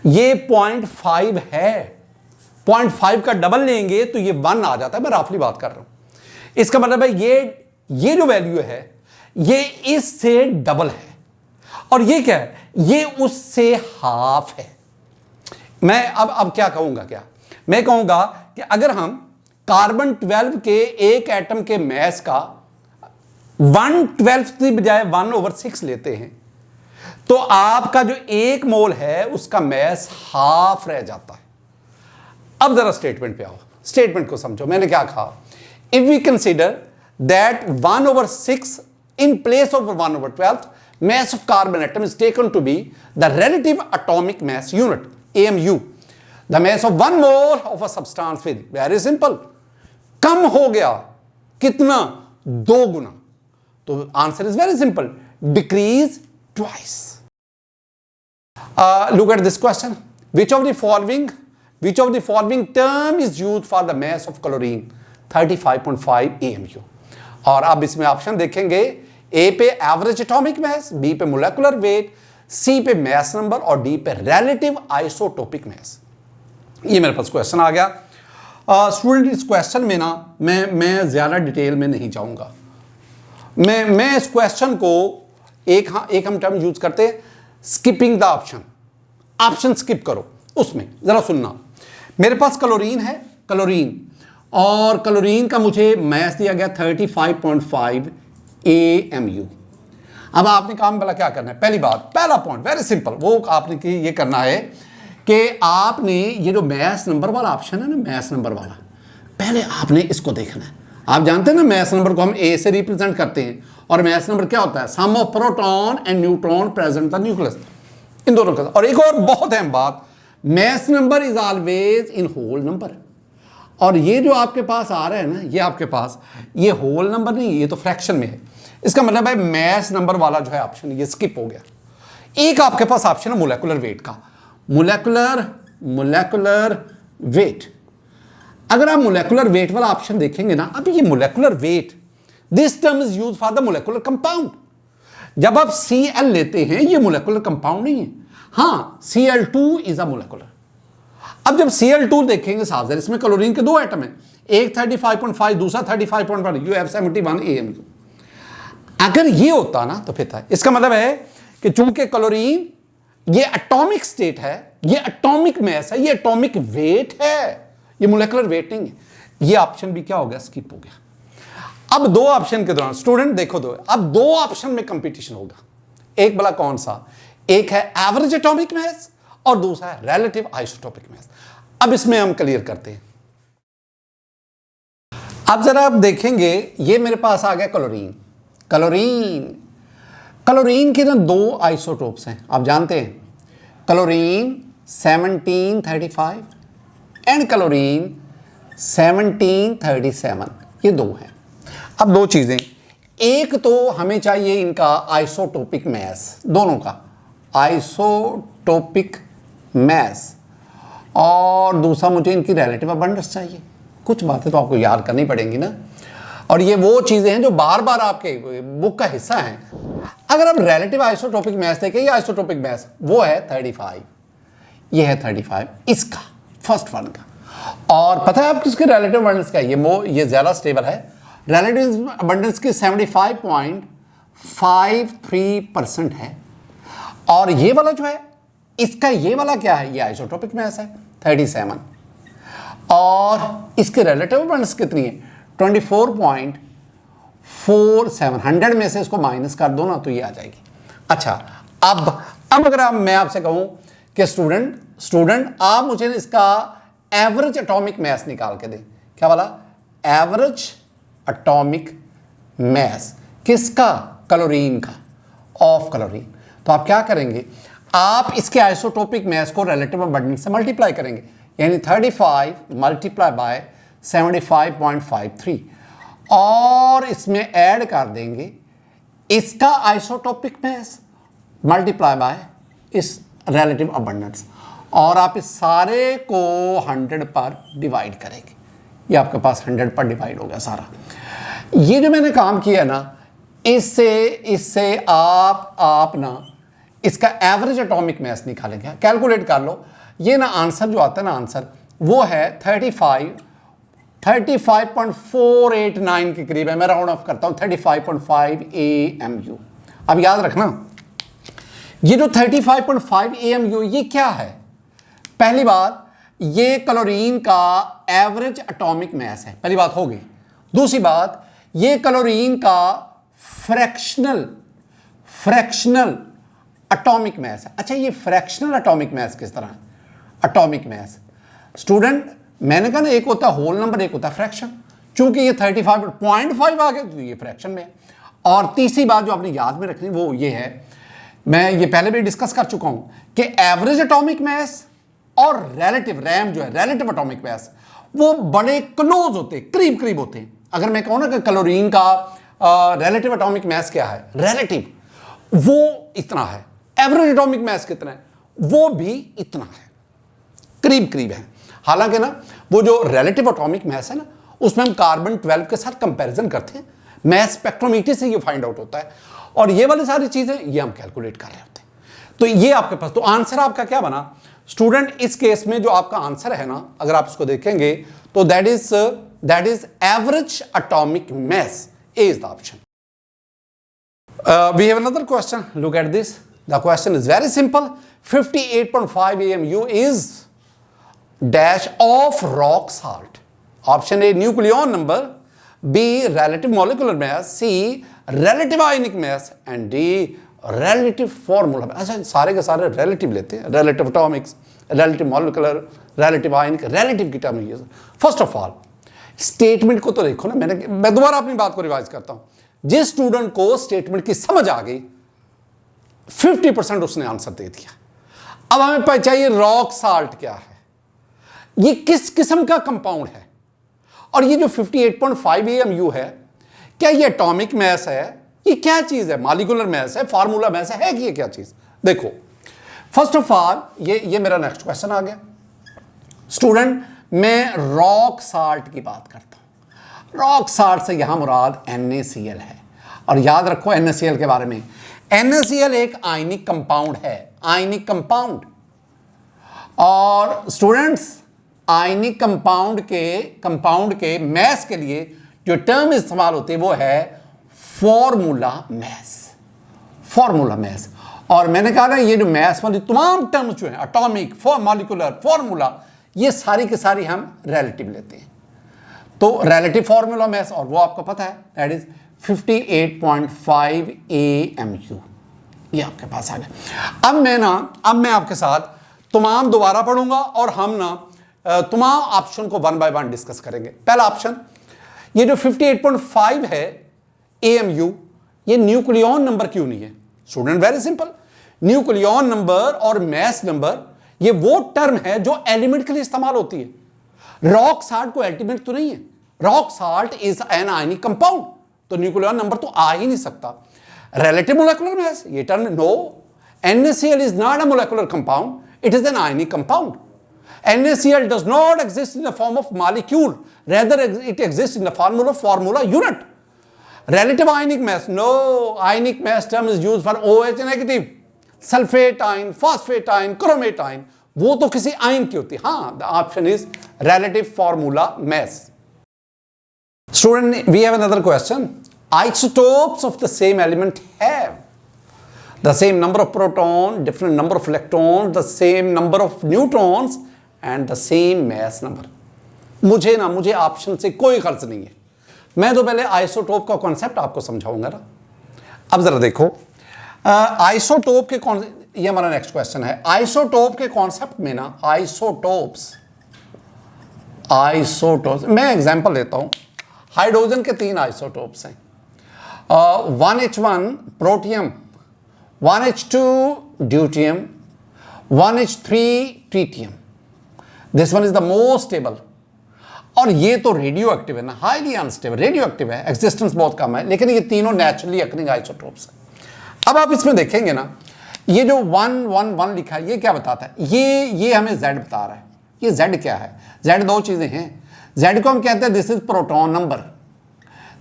A: ये 0.5 है, 0.5 का डबल लेंगे तो ये 1 आ जाता है, मैं रफली बात कर रहा हूं। इसका मतलब है ये जो वैल्यू है ये इससे डबल है, और ये क्या है, ये उससे हाफ है। मैं अब क्या कहूंगा, मैं कहूंगा कि अगर हम कार्बन 12 के एक एटम के मैस का 1/12 की बजाय 1/6 लेते हैं, तो आपका जो 1 मोल है उसका मैस हाफ रह जाता है। अब जरा स्टेटमेंट पे आओ, स्टेटमेंट को समझो। मैंने क्या कहा, if we consider that 1/6 in place of 1/12 mass of carbon atom is taken to be the relative atomic mass unit AMU, the mass of 1 mole of a substance with, very simple, कम हो गया कितना, 2 गुना। तो answer is very simple, decrease twice. Look at this question, which of the following term is used for the mass of chlorine 35.5 AMU। और अब इसमें option देखेंगे, ए पे average atomic mess, B पे मोलेकुलर वेट, सी पे मैस नंबर, और D पे relative isotopic mess. ये मेरे पास क्वेश्चन आ गया। स्टूडेंट, इस क्वेश्चन में ना मैं ज्यादा डिटेल में नहीं जाऊंगा। मैं इस क्वेश्चन को एक हम टर्म यूज करते हैं, स्किपिंग द ऑप्शन स्किप करो। उसमें जरा सुनना, मेरे पास क्लोरीन है, और क्लोरीन का मुझे मैस दिया गया 35.5 AMU। अब आपने काम वाला क्या करना है, पहला पॉइंट वेरी सिंपल, वो आपने ये करना है कि आपने ये जो मैस नंबर वाला ऑप्शन है ना, मैस नंबर वाला, पहले आपने इसको देखना है। आप जानते हैं ना, मैस नंबर को हम A से रिप्रेजेंट करते हैं, और मैस नंबर क्या होता है, sum of proton and neutron present the nucleus, इन दोनों का। और एक और बहुत अहम बात, mass number is always in whole number. और ये जो आपके पास आ रहा है ना, ये आपके पास ये होल नंबर नहीं, ये तो फ्रैक्शन में है। इसका मतलब है मैस नंबर वाला जो है ऑप्शन ये स्किप हो गया। एक आपके पास ऑप्शन है मोलेकुलर वेट का, मोलेकुलर वेट। अगर आप मोलेकुलर वेट वाला ऑप्शन देखेंगे ना, अब ये molecular weight this term is use for the molecular compound. जब आप Cl लेते हैं, ये मोलेकुलर कंपाउंड नहीं है। हाँ, Cl2 इज अ मोलेकुलर। अब जब Cl2 देखेंगे साहब, इसमें क्लोरीन के 2 एटम हैं, एक 35.5, दूसरा 35.1, यू हैव 71 AMU। अगर ये होता ना तो फिर था। इसका मतलब है कि चूंकि क्लोरीन ये एटॉमिक स्टेट है, ये एटॉमिक मास है, ये एटॉमिक वेट है, ये मोलेकुलर वेट नहीं है। ये ऑप्शन भी क्या हो गया, स्किप हो गया। अब 2 ऑप्शन के दौरान स्टूडेंट देखो, अब 2 ऑप्शन में कंपटीशन होगा। एक वाला कौन सा, एक है एवरेज एटॉमिक मास और दूसरा है रिलेटिव आइसोटोपिक मास। अब इसमें हम क्लियर करते हैं। अब जरा आप देखेंगे, ये मेरे पास आ गया क्लोरीन। क्लोरीन के ना 2 आइसोटोप्स हैं, आप जानते हैं, क्लोरीन 1735 एंड क्लोरीन 1737, ये 2 हैं। अब 2 चीजें, एक तो हमें चाहिए इनका आइसोटोपिक मास, दोनों का आइसोटोपिक मास, और दूसरा मुझे इनकी रिलेटिव अबंडेंस चाहिए। कुछ बातें तो आपको याद करनी पड़ेंगी ना, और ये वो चीजें हैं जो बार बार आपके बुक का हिस्सा हैं। अगर आप रिलेटिव आइसोटोपिक मास देखें, ये आइसोटोपिक मास वो है 35, ये है 35 इसका, फर्स्ट वन का। और पता है आप किसके रिलेटिव अबंडेंस क्या है, ये ज्यादा स्टेबल है, रिलेटिव अबंडेंस की 75.53% है। और ये वाला जो है, इसका ये वाला क्या है, ये आइसोटोपिक मास है 37, और इसके रिलेटिव अबंडेंस कितनी है 24.47। 100 में से इसको माइनस कर दो ना तो ये आ जाएगी। अच्छा, अब अगर मैं आपसे कहूं कि स्टूडेंट आप मुझे इसका एवरेज एटॉमिक मास निकाल के दें, क्या वाला, एवरेज एटॉमिक मास किसका, क्लोरीन का, ऑफ क्लोरीन। तो आप क्या करेंगे, आप इसके आइसोटोपिक मास को रिलेटिव अबंडेंस से मल्टीप्लाई करेंगे, यानी 35 मल्टीप्लाई बाय 75.53, और इसमें ऐड कर देंगे इसका आइसोटोपिक मास मल्टीप्लाई बाय इस रिलेटिव अबंडेंस, और आप इस सारे को 100 पर डिवाइड करेंगे। ये आपके पास 100 पर डिवाइड हो गया सारा। ये जो मैंने काम किया ना, इससे आप ना इसका एवरेज एटॉमिक मास निकालेंगे, कैलकुलेट कर लो। ये ना आंसर जो आता है ना, आंसर वो है 35.489 के करीब है। मैं राउंड ऑफ करता हूं 35.5 AMU। अब याद रखना, ये जो 35.5 AMU ये क्या है, पहली बात ये क्लोरीन का एवरेज एटॉमिक मास है, पहली बात हो गई। दूसरी बात, ये क्लोरीन का फ्रैक्शनल एटॉमिक मास है। अच्छा, ये फ्रैक्शनल एटॉमिक मास किस तरह है, एटॉमिक मास स्टूडेंट, मैंने कहा ना एक होता है होल नंबर, एक होता है फ्रैक्शन। चूंकि ये 35.5 आ गया तो ये फ्रैक्शन में है। और तीसरी बात जो आपने याद में रखनी वो ये है, मैं ये पहले भी डिस्कस कर चुका हूं कि एवरेज एटॉमिक मास और रिलेटिव रैम जो है, रिलेटिव एटॉमिक मास, वो बड़े क्लोज होते हैं, करीब करीब होते हैं। अगर मैं कहूं ना कि क्लोरीन का रिलेटिव एटॉमिक मास क्या है, रिलेटिव वो इतना है, एवरेज एटॉमिक मास कितना है, वो भी इतना है, करीब करीब है। हालांकि ना वो जो रिलेटिव एटॉमिक मास है ना, उसमें हम कार्बन 12 के साथ कंपैरिजन करते हैं, मास स्पेक्ट्रोमीटर से ये फाइंड आउट होता है, और ये वाली सारी चीजें ये हम कैलकुलेट कर रहे होते हैं। तो ये आपके पास, तो आंसर आपका क्या बना स्टूडेंट, इस केस में जो आपका आंसर है ना, अगर आप इसको देखेंगे तो that is average atomic mass, A is the option. We have another question. Look at this. The question is very simple. 58.5 AMU is dash of rock salt. Option A nucleon number, B relative molecular mass, C relative ionic mass, and D relative formula. अच्छा, सारे के सारे relative लेते हैं, relative atomics, relative molecular, relative ionic, relative की term use. First of all statement को तो देखो ना, मैं दोबारा अपनी बात को रिवाइज करता हूं। जिस स्टूडेंट को स्टेटमेंट की समझ आ गई 50% उसने आंसर दे दिया। अब हमें चाहिए रॉक साल्ट क्या है, ये किस किस्म का कंपाउंड है, और ये जो 58.5 AMU है, क्या ये एटॉमिक मास है, ये क्या चीज है, मॉलिक्यूलर मास है, फार्मूला मास है कि ये क्या चीज। देखो फर्स्ट ऑफ ऑल ये मेरा नेक्स्ट क्वेश्चन आ गया। स्टूडेंट, मैं रॉक साल्ट की बात करता हूं। रॉक साल्ट से यहां मुराद NaCl है। और याद रखो NaCl के बारे में, NaCl एक आयनिक कंपाउंड है, आयनिक कंपाउंड। और स्टूडेंट्स, आयनिक कंपाउंड के मैस के लिए जो टर्म इस्तेमाल होती है वो है फॉर्मूला मैस, फॉर्मूला मैस। और मैंने कहा ना, ये जो मैस वाली तमाम टर्म्स जो है, एटॉमिक, मॉलिक्यूलर, फॉर्मूला, ये सारी की सारी हम रिलेटिव लेते हैं। तो रिलेटिव फॉर्मूला मैस, और वो आपको पता है, दैट इज 58.5 AMU, ये आपके पास आ गया। अब मैं आपके साथ तमाम दोबारा पढ़ूंगा और हम तमाम ऑप्शन को 1 बाय 1 डिस्कस करेंगे। पहला ऑप्शन, ये जो 58.5 है AMU, ये न्यूक्लियॉन नंबर क्यों नहीं है? Student, very simple, nucleon number और मैस नंबर ये वो टर्म है जो एलिमेंट के लिए इस्तेमाल होती है। रॉक साल्ट को एलिमेंट तो नहीं है, rock salt is an ionic compound, तो न्यूक्लियॉन नंबर तो आ ही नहीं सकता। रिलेटिव मोलेकुलर मैस, ये term no, NaCl is not a molecular compound, it is an ionic compound. NaCl does not exist in the form of molecule, rather it exists in the formula unit. Relative ionic mass, no, ionic mass term is used for OH negative, sulfate ion, phosphate ion, chromate ion, वो तो किसी ion की होती है। हाँ, the option is relative formula mass. Student, we have another question. Isotopes of the same element have the same number of protons, different number of electrons, the same number of neutrons and the same mass number. मुझे option से कोई गर्ज नहीं है। मैं तो पहले isotope का कॉन्सेप्ट आपको समझाऊंगा ना। अब जरा देखो, आइसोटोप के ये हमारा नेक्स्ट क्वेश्चन है। आइसोटोप के कॉन्सेप्ट में ना, आइसोटोप्स मैं एग्जांपल देता हूं। हाइड्रोजन के 3 आइसोटोप्स हैं, 1H1 protium, 1H2 deuterium, 1H3 tritium. This one is the most stable. और ये तो रेडियो एक्टिव है ना, हाईली अनस्टेबल, रेडियो एक्टिव है, एक्सिस्टेंस बहुत कम है, लेकिन ये तीनों नेचुरली अकरिंग आइसोटोप्स हैं। अब आप इसमें देखेंगे ना, ये जो 111 लिखा है, ये क्या बताता है? ये हमें Z बता रहा है। ये Z क्या है? Z 2 चीजें हैं। Z को हम कहते हैं this is proton number,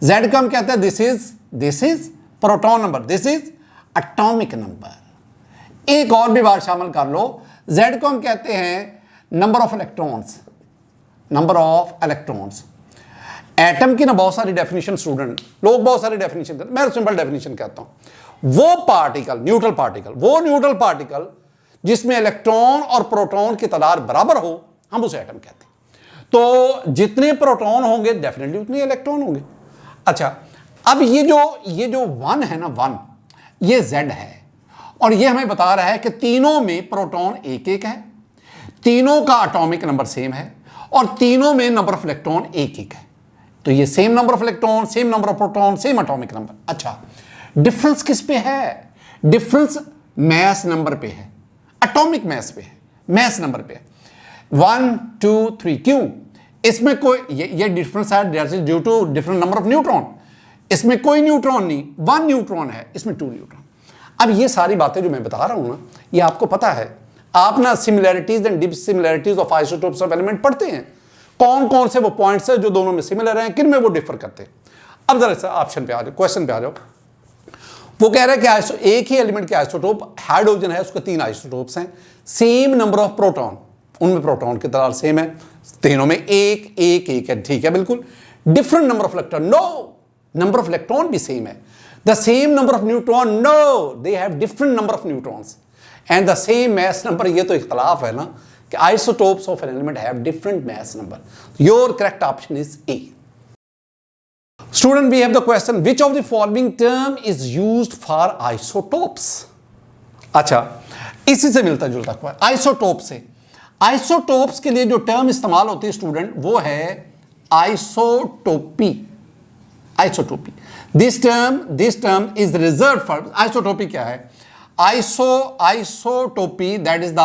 A: Z को हम कहते हैं this is proton number, this is atomic number. एक और भी बात शामिल कर लो, Z को हम कहते हैं number of electrons, number of electrons. Atom की ना बहुत सारी डेफिनेशन, स्टूडेंट लोग बहुत सारी डेफिनेशन करते हैं, मैं सिंपल डेफिनेशन कहता हूं। वो पार्टिकल, न्यूट्रल पार्टिकल जिसमें इलेक्ट्रॉन और प्रोटॉन की तादाद बराबर हो, हम उसे एटम कहते हैं। तो जितने प्रोटॉन होंगे डेफिनेटली उतने इलेक्ट्रॉन होंगे। अच्छा, अब ये जो 1 है ना, 1 ये Z है, और ये हमें बता रहा है कि तीनों में प्रोटॉन एक एक है, तीनों का एटॉमिक नंबर सेम है, और तीनों में नंबर ऑफ इलेक्ट्रॉन एक एक है। तो ये same number of electron, same number of proton, same atomic number. अच्छा, डिफरेंस किस पे है? डिफरेंस मैस नंबर पे है, एटॉमिक मैस पे है, मैस नंबर पे है। 1 2 3 क्यों? इसमें कोई ये डिफरेंस है due to different number of neutron. इसमें कोई न्यूट्रॉन नहीं, 1 न्यूट्रॉन है, इसमें 2 न्यूट्रॉन। अब ये सारी बातें जो मैं बता रहा हूं ना, ये आपको पता है। आप ना similarities and dissimilarities of isotopes of element पढ़ते हैं, कौन कौन से वो पॉइंट्स है जो दोनों में सिमिलर हैं, किन में वो डिफर करते हैं। अब जरा ऑप्शन पे आ जाओ, क्वेश्चन पे आ जाओ। वो कह रहा है कि एक ही एलिमेंट के आइसोटोप हाइड्रोजन है, उसके 3 आइसोटोप्स हैं, सेम नंबर ऑफ प्रोटॉन, उनमें प्रोटॉन की तादाद सेम है, तीनों में एक है, ठीक है बिल्कुल। Different number of electron, no, number of electron भी सेम है। The same number of neutron, no, they have different number of neutrons and the same mass number. ये तो इख्तलाफ है ना कि isotopes of an element have different mass number. Your correct option is A. Student, we have the question, which of the following term is used for isotopes? अच्छा, इसी से मिलता जुलता हुआ आइसोटोप से। आइसोटोप्स के लिए जो टर्म इस्तेमाल होती है स्टूडेंट, वो है isotopy. Isotopy, this term is reserve for, isotopy क्या है? Isotopy that is the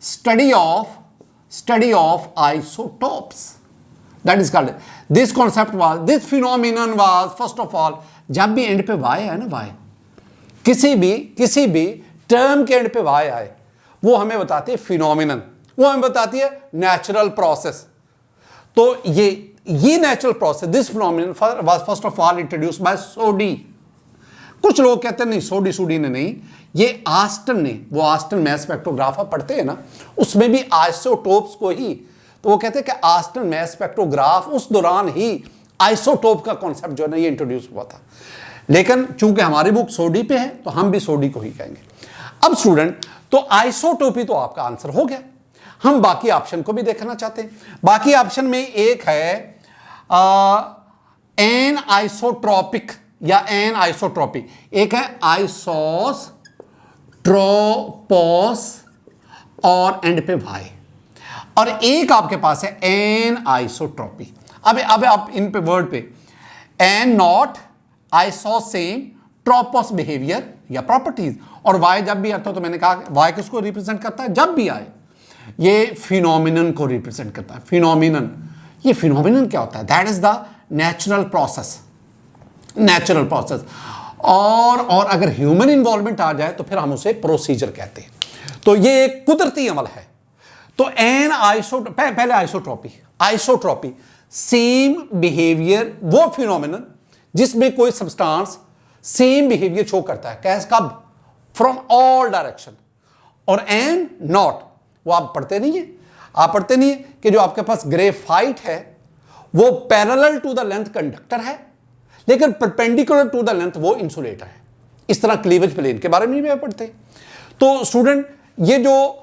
A: study of isotopes, that is called, this concept was, this phenomenon was, first of all, जब भी एंड पे y है ना, y किसी भी टर्म के एंड पे y आए, वो हमें बताती है फिनोमिनन, वो हमें बताती है नेचुरल प्रोसेस। तो ये ये natural process, this phenomenon was first of all introduced by Soddy. कुछ लोग कहते हैं नहीं सोडी ने नहीं, ये आस्टन ने, वो आस्टन मैथ स्पेक्ट्रोग्राफ पढ़ते हैं ना, उसमें भी आइसोटोप्स को ही, तो वो कहते हैं कि आस्टन मैथ स्पेक्ट्रोग्राफ उस दौरान ही आइसोटोप का कॉन्सेप्ट जो है ना ये इंट्रोड्यूस हुआ था। लेकिन चूंकि हमारी बुक सोडी पे है तो हम भी सोडी को ही कहेंगे। अब स्टूडेंट, तो आइसोटोपी तो आपका आंसर हो गया। हम बाकी ऑप्शन को भी देखना चाहते हैं। बाकी ऑप्शन में एक है एन आइसोट्रॉपिक या एन आइसोट्रॉपी, एक है आइसोस ट्रोपोस और एंड पे वाई, और एक आपके पास है एन आइसोट्रॉपी। अब आप इन पे वर्ड पे एन नॉट आइसोस सेम ट्रोपोस बिहेवियर या प्रॉपर्टीज, और वाई जब भी आता हो तो मैंने कहा वाई किसको रिप्रेजेंट करता है, जब भी आए ये फिनोमिनन को रिप्रेजेंट करता है। फिनोमिनन, ये फिनोमिनन क्या होता है? That is the natural process, natural process. और अगर ह्यूमन इन्वॉल्वमेंट आ जाए तो फिर हम उसे प्रोसीजर कहते हैं। तो ये एक कुदरती अमल है। तो एन पहले आइसोट्रॉपी सेम बिहेवियर, वो फिनोमिनन जिसमें कोई सब्सटेंस सेम बिहेवियर शो करता है, कैसे, कब, फ्रॉम ऑल डायरेक्शन। और एन नॉट, वो आप पढ़ते नहीं है कि जो आपके पास ग्रेफाइट है वो parallel to the length conductor है, लेकिन परपेंडिकुलर टू द लेंथ वो इंसुलेटर है। इस तरह क्लीवेज प्लेन के बारे में भी पढ़ते हैं। तो स्टूडेंट, ये जो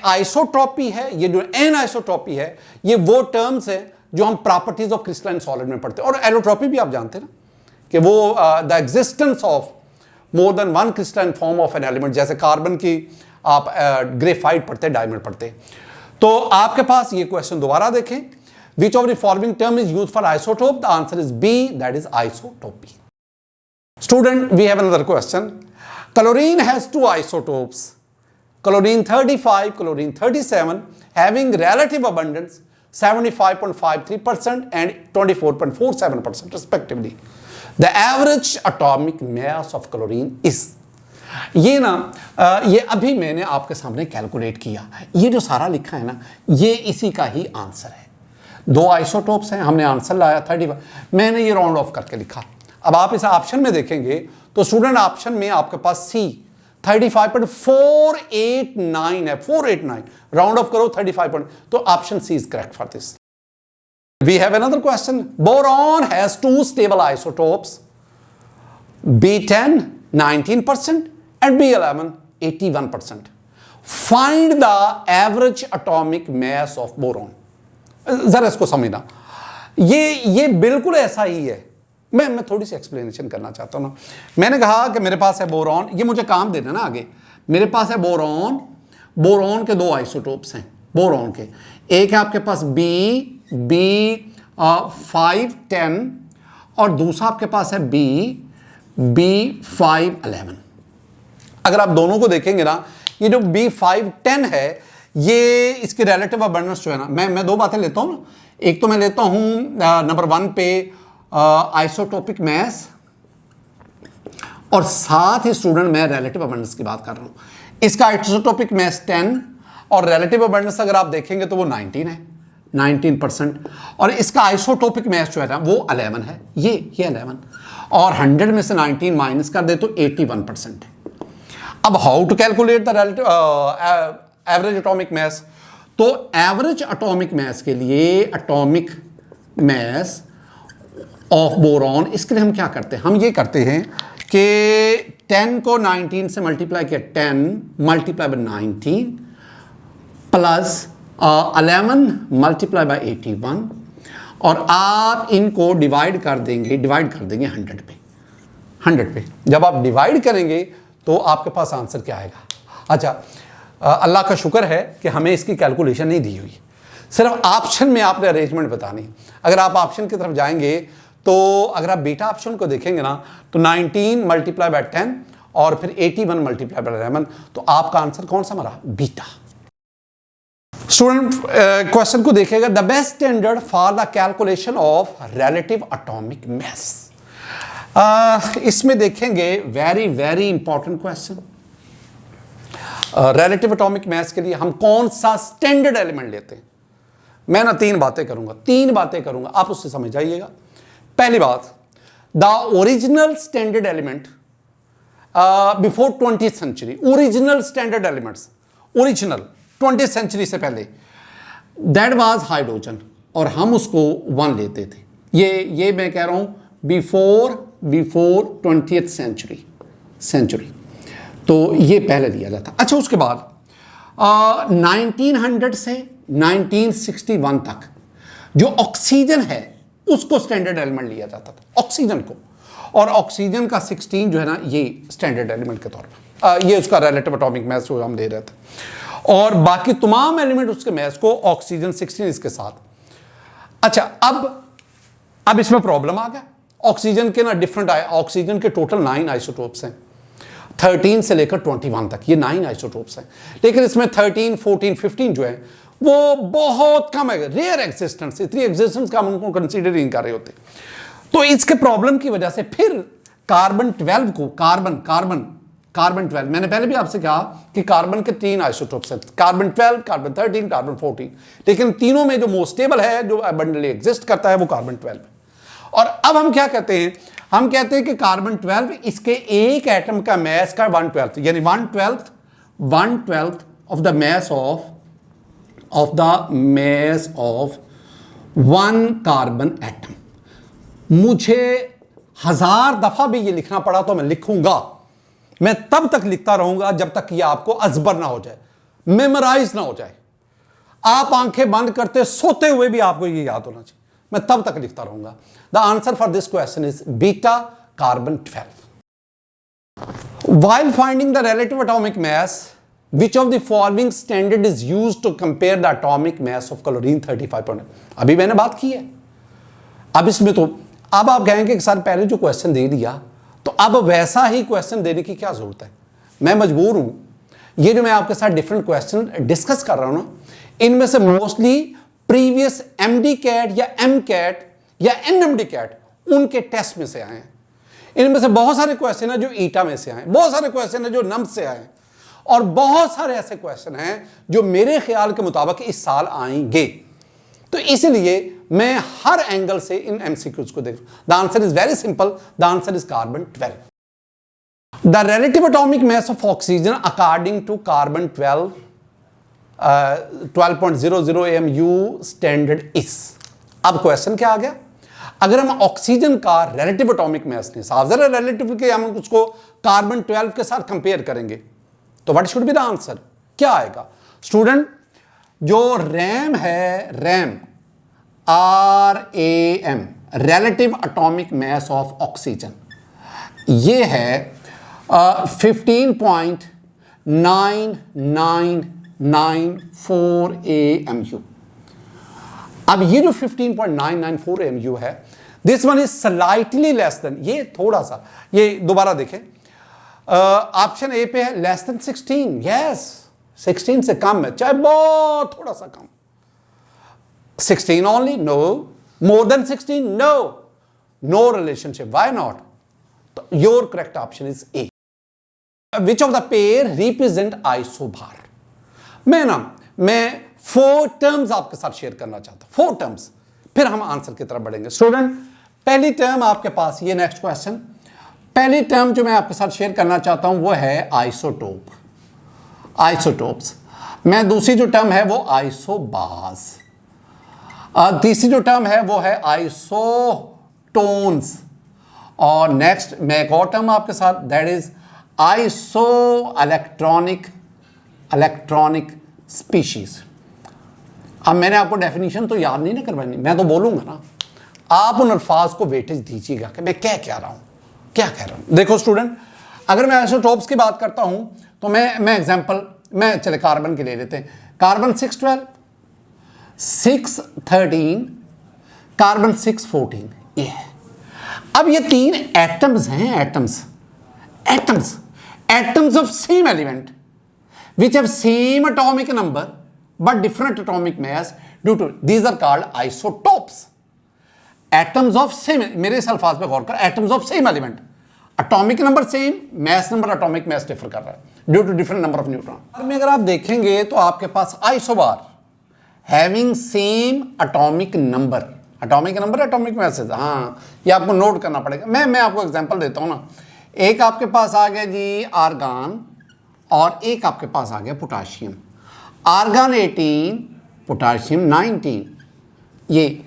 A: आइसोट्रॉपी है, ये जो एन आइसोट्रॉपी है, ये वो टर्म्स है जो हम प्रॉपर्टीज ऑफ क्रिस्टलाइन सॉलिड में पढ़ते हैं। और एलोट्रॉपी भी आप जानते हैं ना कि वो the existence of more than one crystalline form of an element, जैसे कार्बन की आप ग्रेफाइट पढ़ते हैं, डायमंड पढ़ते हैं। तो आपके पास ये क्वेश्चन दोबारा देखें, which of the following term is used for isotope? The answer is B, that is isotopy. Student, we have another question. Chlorine has two isotopes, chlorine 35, chlorine 37, having relative abundance 75.53% and 24.47% respectively. The average atomic mass of chlorine is, ये ना ये अभी मैंने आपके सामने calculate किया, ये जो सारा लिखा है ना ये इसी का ही आंसर है। दो आइसोटोप्स हैं, हमने आंसर लाया 35, मैंने ये राउंड ऑफ करके लिखा। अब आप इस ऑप्शन में देखेंगे तो स्टूडेंट ऑप्शन में आपके पास सी 35.489 है, 489, राउंड ऑफ करो 35, तो option C is correct for this. We have another question. Boron has two stable isotopes, B10 19% and B11 81%. Find the average atomic mass of boron. जरा इसको समझना, ये बिल्कुल ऐसा ही है। मैं थोड़ी सी एक्सप्लेनेशन करना चाहता हूं ना। मैंने कहा कि मेरे पास है बोरॉन, ये मुझे काम देना ना आगे। मेरे पास है बोरॉन के दो आइसोटोप्स हैं बोरॉन के, एक है आपके पास B510 और दूसरा आपके पास है B511। अगर आप दोनों को देखेंगे ना, ये जो B510 है ये इसके रिलेटिव अबंडेंस जो है ना, मैं दो बातें लेता हूं ना। एक तो मैं लेता हूं नंबर 1 पे आइसोटोपिक मैस, और साथ ही स्टूडेंट मैं रिलेटिव अबंडेंस की बात कर रहा हूं। इसका आइसोटोपिक मैस 10 और रिलेटिव अबंडेंस अगर आप देखेंगे तो वो 19 है, 19%। और इसका आइसोटोपिक मैस जो है ना वो 11 है, ये 11, और 100 में से 19 माइनस कर दे तो 81% है। अब how to calculate the relative average atomic mass? तो एवरेज एटॉमिक मैस के लिए एटॉमिक मैस ऑफ बोरॉन, इसके लिए हम क्या करते हैं? हम ये करते हैं कि 10 को 19 से मल्टीप्लाई किया, 10 multiply by 19 plus 11 multiply by 81, और आप इनको डिवाइड कर देंगे 100 पे। जब आप डिवाइड करेंगे तो आपके पास आंसर क्या आएगा? अच्छा, अल्लाह का शुक्र है कि हमें इसकी कैलकुलेशन नहीं दी हुई, सिर्फ ऑप्शन में आपने अरेंजमेंट बतानी। अगर आप ऑप्शन की तरफ जाएंगे तो अगर आप बीटा ऑप्शन को देखेंगे ना तो 19 मल्टीप्लाई बाय 10 और फिर 81 मल्टीप्लाई बाय 11, तो आपका आंसर कौन सा हमारा? बीटा। स्टूडेंट क्वेश्चन को देखिएगा, the best standard for the calculation of relative atomic mass. इसमें देखेंगे very very important question. Relative atomic mass के लिए हम कौन सा स्टैंडर्ड एलिमेंट लेते हैं? मैं ना तीन बातें करूंगा, आप उससे समझ जाइएगा। पहली बात, the original standard element before 20th century, original standard elements, original 20th century से पहले, दैट वाज हाइड्रोजन, और हम उसको 1 लेते थे। ये मैं कह रहा हूं बिफोर 20th सेंचुरी, तो ये पहले लिया जाता। अच्छा, उसके बाद 1900 से 1961 तक जो ऑक्सीजन है उसको स्टैंडर्ड एलिमेंट लिया जाता था, ऑक्सीजन को, और ऑक्सीजन का 16 जो है ना, ये स्टैंडर्ड एलिमेंट के तौर पर, ये उसका रिलेटिव एटॉमिक मास जो हम दे रहे थे, और बाकी तमाम एलिमेंट उसके मास को ऑक्सीजन 16 इसके साथ। अच्छा, अब इसमें प्रॉब्लम आ गया। ऑक्सीजन के ना डिफरेंट ऑक्सीजन के टोटल 9 आइसोटोप्स हैं, 13 से लेकर 21 तक, ये 9 आइसोटोप्स हैं, लेकिन इसमें 13, 14, 15 जो है वो बहुत कम है, रेयर एग्जिस्टेंस, इतनी एग्जिस्टेंस का हम उनको कंसीडर नहीं कर रहे होते। तो इसके प्रॉब्लम की वजह से फिर कार्बन 12 को, कार्बन 12, मैंने पहले भी आपसे कहा कि कार्बन के 3 आइसोटोप्स हैं, कार्बन 12, कार्बन 13, कार्बन 14, लेकिन तीनों में जो मोस्ट स्टेबल है, जो अबंडेंटली एग्जिस्ट करता है, वो कार्बन 12 है। और अब हम क्या कहते हैं, हम कहते हैं कि कार्बन 12 इसके एक एटम का मास का 1/12, यानी 1/12 of the mass of 1 carbon atom. मुझे 1000 दफा भी ये लिखना पड़ा तो मैं लिखूंगा, मैं तब तक लिखता रहूंगा जब तक ये आपको अजबर ना हो जाए, मेमोराइज ना हो जाए। आप आंखें बंद करते सोते हुए भी आपको ये याद होना चाहिए, मैं तब तक लिखता रहूंगा। The answer for this question is beta carbon 12। While finding the relative atomic mass, which of the following standard is used to compare the atomic mass of chlorine 35.9? अभी मैंने बात की है। अब इसमें तो अब आप कहेंगे कि सर पहले जो क्वेश्चन दे दिया, तो अब वैसा ही क्वेश्चन देने की क्या जरूरत है। मैं मजबूर हूं, ये जो मैं आपके साथ डिफरेंट क्वेश्चन डिस्कस कर रहा हूं ना, इनमें से मोस्टली प्रीवियस एमडी कैट या एम कैट या एनएमडी कैट उनके टेस्ट में से आए हैं। इनमें से बहुत सारे क्वेश्चन है जो ईटा में से आए, बहुत सारे क्वेश्चन है जो नम्स से आए, और बहुत सारे ऐसे क्वेश्चन हैं जो मेरे ख्याल के मुताबिक इस साल आएंगे। तो इसलिए मैं हर एंगल से इन एमसीक्यूज को देख। The answer is very simple, the answer is carbon 12। The relative atomic mass of oxygen according to carbon 12.00 AMU standard is. अब क्वेश्चन क्या आ गया, अगर हम ऑक्सीजन का रिलेटिव एटॉमिक मास नहीं, साफ जरा रिलेटिव के हम उसको कार्बन 12 के साथ कंपेयर करेंगे, तो what should be the answer, क्या आएगा स्टूडेंट? जो रैम है, RAM RAM, relative atomic mass of oxygen, ये है 15.9994 AMU। अब ये जो 15.994 AMU है, this one is slightly less than, ये थोड़ा सा, ये दोबारा देखें, ऑप्शन ए पे है लेस देन 16, यस 16 से कम है, चाहे बहुत थोड़ा सा कम। 16 only? No. More than 16? No. No relationship. Why not? Your correct option is A. Which of the pair represent isobar? मैं 4 टर्म्स आपके साथ शेयर करना चाहता हूं, 4 टर्म्स, फिर हम आंसर की तरफ बढ़ेंगे। स्टूडेंट, पहली टर्म आपके पास, ये नेक्स्ट क्वेश्चन, पहली टर्म जो मैं आपके साथ शेयर करना चाहता हूं वो है आइसोटोप, आइसोटोप्स। मैं दूसरी जो टर्म है वो आइसोबार्स, तीसरी जो टर्म है वो है आइसोटोन्स, और नेक्स्ट मैं एक और टर्म आपके साथ, that is iso electronic species. अब मैंने आपको डेफिनेशन तो याद नहीं ना करवानी, मैं तो बोलूंगा ना, आप उन अल्फाज को वेटेज दीजिएगा कि मैं क्या कह रहा हूं, क्या कह रहा हूं। देखो स्टूडेंट, अगर मैं आइसोटोप्स की बात करता हूं तो मैं एग्जांपल, मैं चले कार्बन के ले लेते हैं, कार्बन 612, 613, कार्बन 614, ये है। अब ये 3 एटम्स हैं, atoms of same element which have same atomic number but different atomic mass due to these are called isotopes. Atoms of same, मेरे इस अल्फाज पे गौर कर, atoms of same element, atomic number same, mass number atomic mass differ कर रहा है due to different number of neutron। में अगर आप देखेंगे तो आपके पास isobar having same atomic number, atomic number atomic masses, हाँ ये आपको नोट करना पड़ेगा। मैं आपको एग्जांपल देता हूँ ना, एक आपके पास आ गया जी आर्गान और एक आपके पास आ गया पोटाशियम। आर्गान 18, पोटाशियम 19, ये,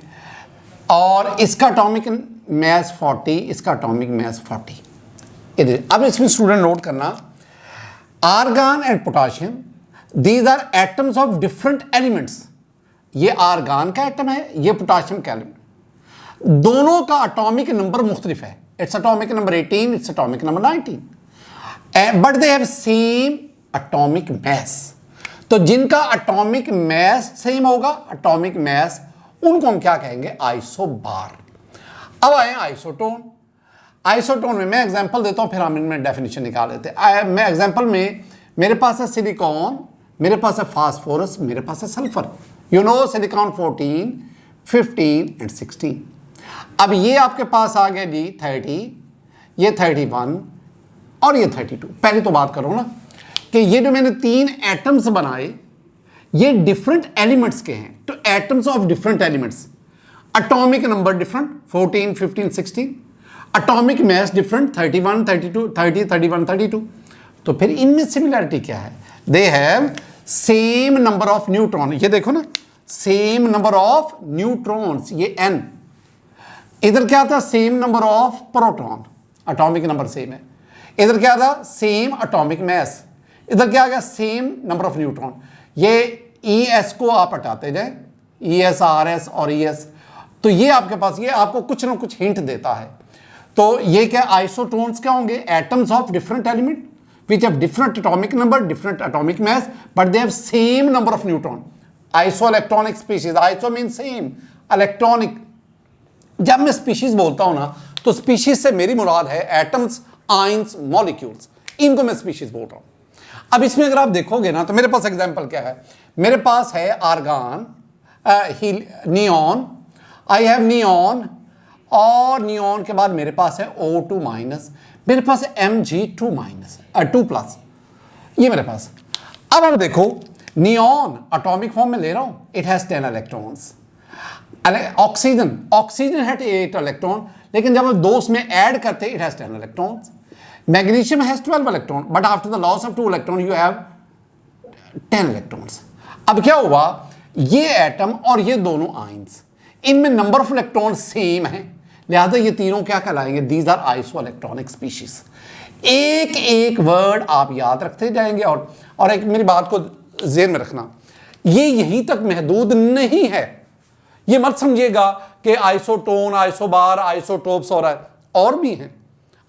A: और इसका एटॉमिक मैस 40, इसका एटॉमिक मैस 40। इधर अब इसमें स्टूडेंट नोट करना, argon and potassium these are atoms of different elements. ये आर्गान का एटम है, ये पोटाशियम का एलिमेंट, दोनों का एटॉमिक नंबर मुख्तलिफ है। Its atomic number 18, its atomic number 19, but they have same atomic mass. तो जिनका एटॉमिक मैस सेम होगा, एटॉमिक मैस, उनको हम क्या कहेंगे, आइसोबार। अब आए आइसोटोन। आइसोटोन में मैं एग्जांपल देता हूं, फिर हम इनमें डेफिनेशन निकाल लेते हैं। मैं एग्जांपल में, मेरे पास है सिलिकॉन, मेरे पास है फास्फोरस, मेरे पास है sulphur. You know silicon 14, 15 and 16। अब ये आपके पास आ गया जी 30, ये 31 और ये 32। पहले तो बात करो ना कि ये जो मैंने 3 एटम्स बनाए, ये डिफरेंट एलिमेंट्स के हैं, तो atoms of different elements, atomic number different 14, 15, 16, atomic mass different 31, 32, 30, 31, 32। तो फिर इनमें सिमिलरिटी क्या है, they have same number of neutron. ये देखो ना, सेम नंबर ऑफ न्यूट्रॉन्स, ये n। इधर क्या था, same number of proton, atomic number same है। इधर क्या था, सेम एटॉमिक मैस। इधर क्या आ गया, सेम नंबर ऑफ न्यूट्रॉन। ये ES को आप हटाते जाए, ES, RS और ES, तो ये आपके पास, ये आपको कुछ ना कुछ हिंट देता है। तो ये क्या, आइसोटोन्स क्या होंगे, atoms of different element which have different atomic number, different atomic mass, but they have same number of neutron. Isoelectronic species, iso means same, electronic। जब मैं स्पीशीज बोलता हूं ना, तो स्पीशीज से मेरी मुराद है एटम्स, आयंस, मॉलिक्यूल्स, इनको मैं स्पीशीज बोल रहा हूं। अब इसमें अगर आप देखोगे ना, तो मेरे पास एग्जांपल क्या है, मेरे पास है argon, neon, I have neon, और नियॉन के बाद मेरे पास है O2 माइनस, मेरे पास है Mg2 माइनस, 2 प्लस, ये मेरे पास। अब आप देखो, नियॉन एटॉमिक फॉर्म में ले रहा हूं, it has 10 electrons. Oxygen, oxygen had 8 electron, लेकिन जब हम 2 उसमें ऐड करते it has 10 electrons. Magnesium has 12 electron, but after the loss of 2 electron you have 10 electrons. अब क्या हुआ, ये एटम और ये दोनों आयंस, इनमें नंबर ऑफ इलेक्ट्रॉन सेम है, लिहाजा ये तीनों क्या कहलाएंगे, these are isoelectronic species. एक एक वर्ड आप याद रखते जाएंगे। और एक मेरी बात को ज़हन में रखना, ये यहीं तक महदूद नहीं है। ये मत समझिएगा कि आइसोटोन, आइसोबार, आइसोटोप्स और भी हैं।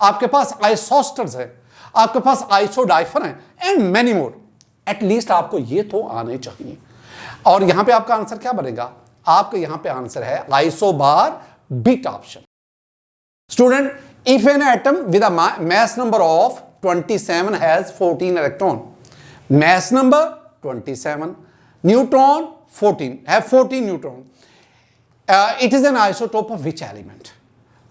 A: आपके पास आइसोस्टर्स है, आपके पास आइसोडाइफर है, एंड मैनी मोर। एटलीस्ट आपको ये तो आने चाहिए। और यहां पे आपका आंसर क्या बनेगा, आपका यहां पे आंसर है isobar, beta option. Student, if an atom with a mass number of 27 has 14 electron, mass number 27, neutron 14, have 14 neutron, it is an isotope of which element?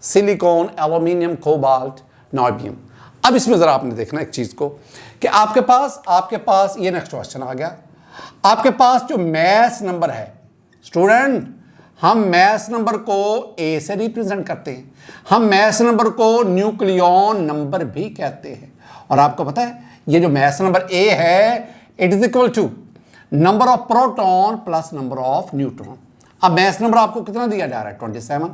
A: Silicon, aluminium, cobalt, niobium। अब इसमें जरा आपने देखना एक चीज को कि आपके पास ये नेक्स्ट क्वेश्चन आ गया, आपके पास जो मैस नंबर है, स्टूडेंट हम मैस नंबर को A से रिप्रेजेंट करते हैं, हम मैस नंबर को न्यूक्लियॉन नंबर भी कहते हैं। और आपको पता है ये जो मैस नंबर A है, it is equal to number of proton plus number of neutron. अब मैस नंबर आपको कितना दिया जा रहा है, 27,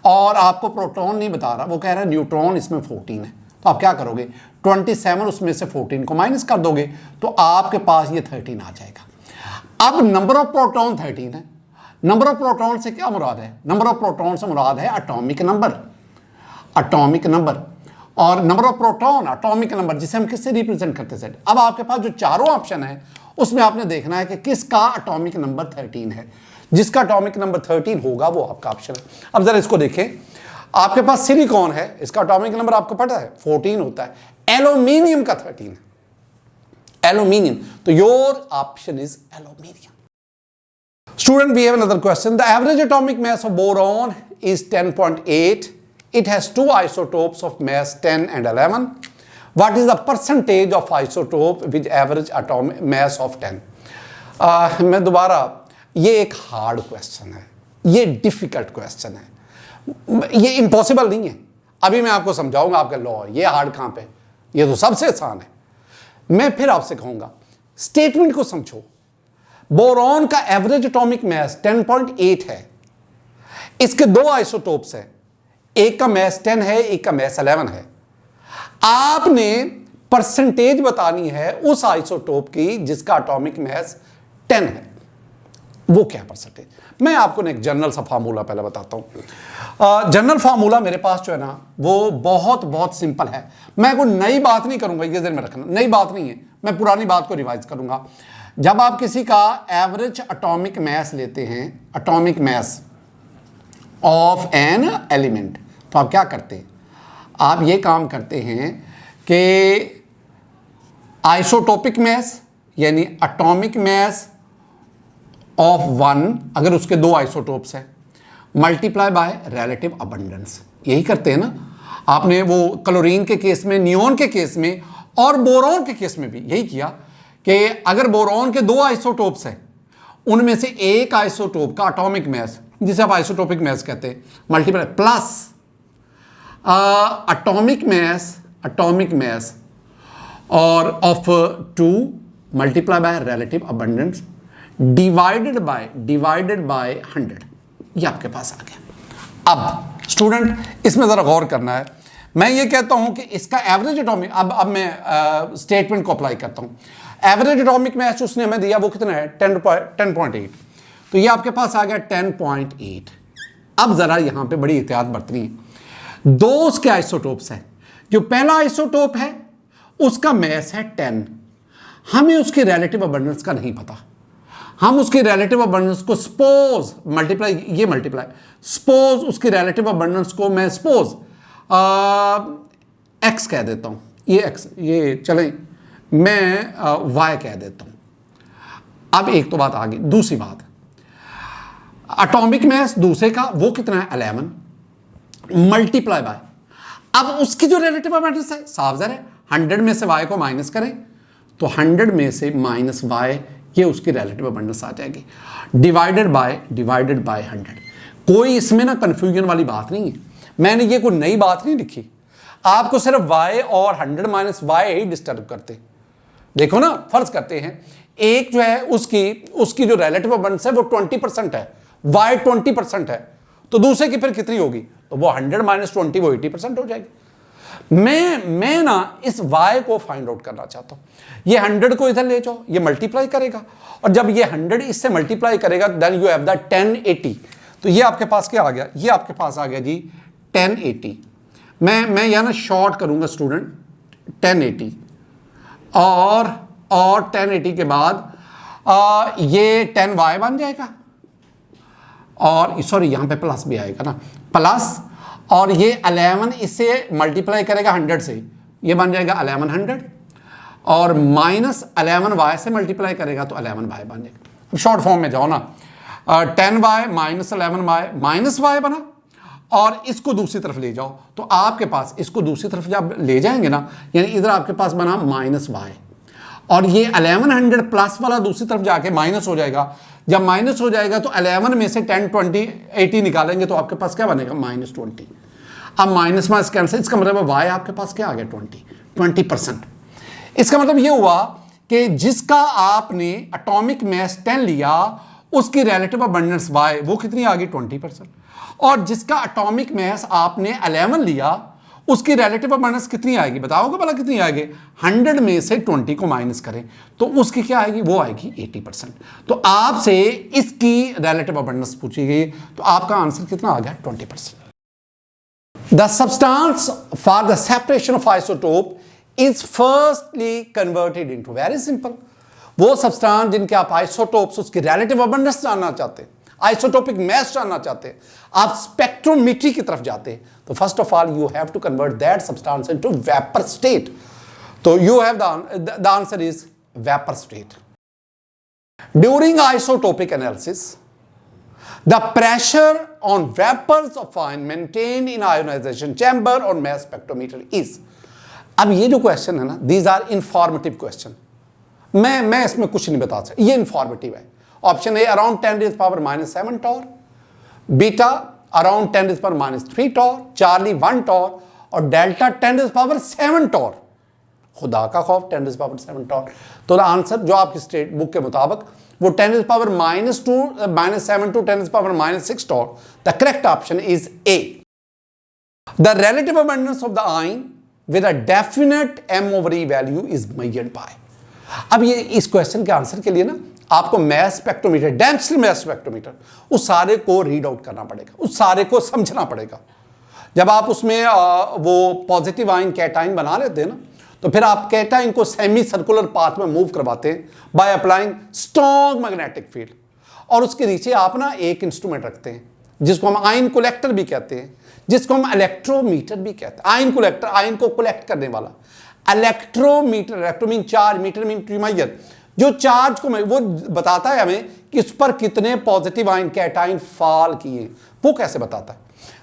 A: और आपको प्रोटॉन नहीं बता रहा, वो कह रहा है न्यूट्रॉन इसमें 14 है। तो आप क्या करोगे, 27 उसमें से 14 को माइनस कर दोगे, तो आपके पास ये 13 आ जाएगा। अब नंबर ऑफ प्रोटॉन 13 है, नंबर ऑफ प्रोटॉन से क्या मुराद है, नंबर ऑफ प्रोटॉन से मुराद है एटॉमिक नंबर, एटॉमिक नंबर, और number of proton atomic number, जिसे हम किससे रिप्रेजेंट करते हैं। अब आपके पास जो चारों ऑप्शन है उसमें आपने देखना है कि किसका एटॉमिक नंबर 13 है। जिसका एटॉमिक नंबर 13 होगा वो आपका ऑप्शन है। अब जरा इसको देखें, आपके पास सिलिकॉन है, इसका एटॉमिक नंबर आपको पता है 14 होता है, एल्यूमिनियम का 13 है, एल्यूमिनियम, तो your option is aluminium. Student, we have another question. The average atomic mass of boron is 10.8. It has 2 isotopes of mass 10 and 11. What is the percentage of isotope with average atomic mass of 10? मैं दोबारा ये एक hard question है, ये difficult question है, ये impossible नहीं है। अभी मैं आपको समझाऊंगा आपका लॉ, ये हार्ड कहां पे, ये तो सबसे आसान है। मैं फिर आपसे कहूंगा स्टेटमेंट को समझो। बोरॉन का एवरेज एटॉमिक मास 10.8 है, इसके दो आइसोटोप्स हैं, एक का मास 10 है, एक का मास 11 है। आपने परसेंटेज बतानी है उस आइसोटोप की जिसका एटॉमिक मास 10 है, वो क्या परसेंटेज। मैं आपको एक जनरल सा फार्मूला पहले बताता हूं। जनरल फार्मूला मेरे पास जो है ना वो बहुत बहुत सिंपल है। मैं कोई नई बात नहीं करूंगा, ये ध्यान में रखना, नई बात नहीं है, मैं पुरानी बात को रिवाइज करूंगा। जब आप किसी का एवरेज एटॉमिक मास लेते हैं, atomic mass of an element, तो आप क्या करते हैं, आप ये काम करते हैं कि आइसोटोपिक मास यानी एटॉमिक मास ऑफ वन, अगर उसके दो आइसोटोप्स हैं, मल्टीप्लाई बाय रिलेटिव अबंडेंस। यही करते हैं ना आपने, वो क्लोरीन के केस में, नियोन के केस में और बोरॉन के केस में भी यही किया कि अगर बोरॉन के दो आइसोटोप्स हैं, उनमें से एक आइसोटोप का एटॉमिक मास, जिसे आप आइसोटोपिक मास कहते हैं, मल्टीप्लाई प्लस एटॉमिक मास और of 2 multiply by relative abundance divided by 100। ये आपके पास आ गया। अब स्टूडेंट इसमें जरा गौर करना है। मैं ये कहता हूं कि इसका एवरेज एटॉमिक, अब मैं स्टेटमेंट को अप्लाई करता हूं। एवरेज एटॉमिक मास उसने हमें दिया वो कितना है, 10.8, तो ये आपके पास आ गया 10.8। अब जरा यहां पे बड़ी एहतियात बरतनी है। दो उसके आइसोटोप्स हैं, जो पहला आइसोटोप है उसका मास है 10, हमें उसकी रिलेटिव अबंडेंस का नहीं पता। हम उसकी रिलेटिव अबंडेंस को सपोज सपोज उसकी रिलेटिव अबंडेंस को मैं सपोज एक्स कह देता हूं, ये एक्स, ये चलें, मैं वाई कह देता हूं। अब एक तो बात आ गई, दूसरी बात, एटॉमिक मास दूसरे का वो कितना है, 11 मल्टीप्लाई बाय, अब उसकी जो रिलेटिव अबंडेंस है साफ ज़ाहिर है, 100 में से y को माइनस करें तो 100 में से माइनस y, ये उसकी रिलेटिव अबंडेंस आ जाएगी, डिवाइडेड बाय 100। कोई इसमें ना कन्फ्यूजन वाली बात नहीं है, मैंने ये कोई नई बात नहीं लिखी, आपको सिर्फ y और 100 माइनस y ही डिस्टर्ब करते। देखो ना, फर्ज करते हैं एक जो है उसकी जो रिलेटिव अबंडेंस है वो 20% है, y 20% है, तो दूसरे की फिर कितनी होगी, तो वो 100 माइनस 20 वो 80% हो जाएगी। मैं ना इस y को फाइंड आउट करना चाहता हूं। ये 100 को इधर ले जाओ, ये मल्टीप्लाई करेगा, और जब ये 100 इससे मल्टीप्लाई करेगा देन यू हैव द 1080। तो ये आपके पास क्या आ गया, ये आपके पास आ गया जी 1080। मैं यहां ना शॉर्ट करूंगा स्टूडेंट 1080, और 1080 के बाद ये 10y बन जाएगा, और सॉरी यहां पे प्लस भी आएगा ना, प्लस, और ये 11 इससे मल्टीप्लाई करेगा 100 से, ये बन जाएगा 1100, और माइनस 11y से मल्टीप्लाई करेगा तो 11y बन जाएगा। अब शॉर्ट फॉर्म में जाओ ना, 10y minus 11y minus y बना, और इसको दूसरी तरफ ले जाओ तो आपके पास, इसको दूसरी तरफ जब ले जाएंगे ना, यानी इधर आपके पास बना माइनस y, और ये 1100 प्लस वाला दूसरी तरफ जाके माइनस हो जाएगा। जब माइनस हो जाएगा तो 11 में से 10, 20, 80 निकालेंगे तो आपके पास क्या बनेगा, -20। अब माइनस माइनस कैंसिल, इसका मतलब y आपके पास क्या आ गया, 20%। इसका मतलब ये हुआ कि जिसका आपने एटॉमिक मास 10 लिया उसकी रिलेटिव अबंडेंस y वो कितनी आ गई, 20%, और जिसका एटॉमिक मास आपने 11 लिया उसकी रिलेटिव अबंडेंस कितनी आएगी, बताओगे भला कितनी आएगी, 100 में से 20 को माइनस करें तो उसकी क्या आएगी, वो आएगी 80%। तो आपसे इसकी रिलेटिव अबंडेंस पूछी गई, तो आपका आंसर कितना आ गया, 20%। The substance for the separation of isotope is firstly converted into, very simple, वो सब्सटेंस जिनके आप आइसोटोप्स उसकी रिलेटिव अबंडेंस जानना चाहते हैं, आइसोटोपिक मास जानना चाहते हैं, आप स्पेक्ट्रोमेट्री की तरफ जाते हैं, तो first of all you have to convert that substance into vapour state. तो you have the answer is vapour state. During isotopic analysis the pressure on vapours of ion maintain in ionization chamber और mass spectrometer is. अब ये जो question है ना, these are informative question, मैं इसमें कुछ नहीं बता सकता, ये इंफॉर्मेटिव है, option A around 10⁻⁻7 torr, beta around 10⁻³ torr, Charlie 1 torr और डेल्टा 10⁻7 टॉर। खुदा का खौफ 10⁻7 टॉर। तो आंसर जो आपकी स्टेट बुक के मुताबिक वो 10⁻⁻7 to 10⁻⁻6 torr. The correct option is A. The relative abundance of the ion with a definite m over e value is measured by. अब ये इस क्वेश्चन के आंसर के लिए ना आपको मैस स्पेक्ट्रोमीटर, डेम्स्टर मैस स्पेक्ट्रोमीटर, उस सारे को रीड आउट करना पड़ेगा, उस सारे को समझना पड़ेगा। जब आप उसमें वो पॉजिटिव आयन कैटाइन बना लेते हैं ना, तो फिर आप कैटाइन को सेमी सर्कुलर पाथ में मूव करवाते हैं by applying strong magnetic field. और उसके नीचे आप ना एक इंस्ट्रूमेंट रखते हैं जिसको हम आयन कलेक्टर भी कहते हैं, जिसको हम इलेक्ट्रोमीटर भी कहते हैं। आयन कलेक्टर, आयन को कलेक्ट करने वाला। Electrometer, electro mean charge, meter mean measure, जो चार्ज को वो बताता है हमें कि उस पर कितने पॉजिटिव आयन कैटाइन फॉल किए। वो कैसे बताता है?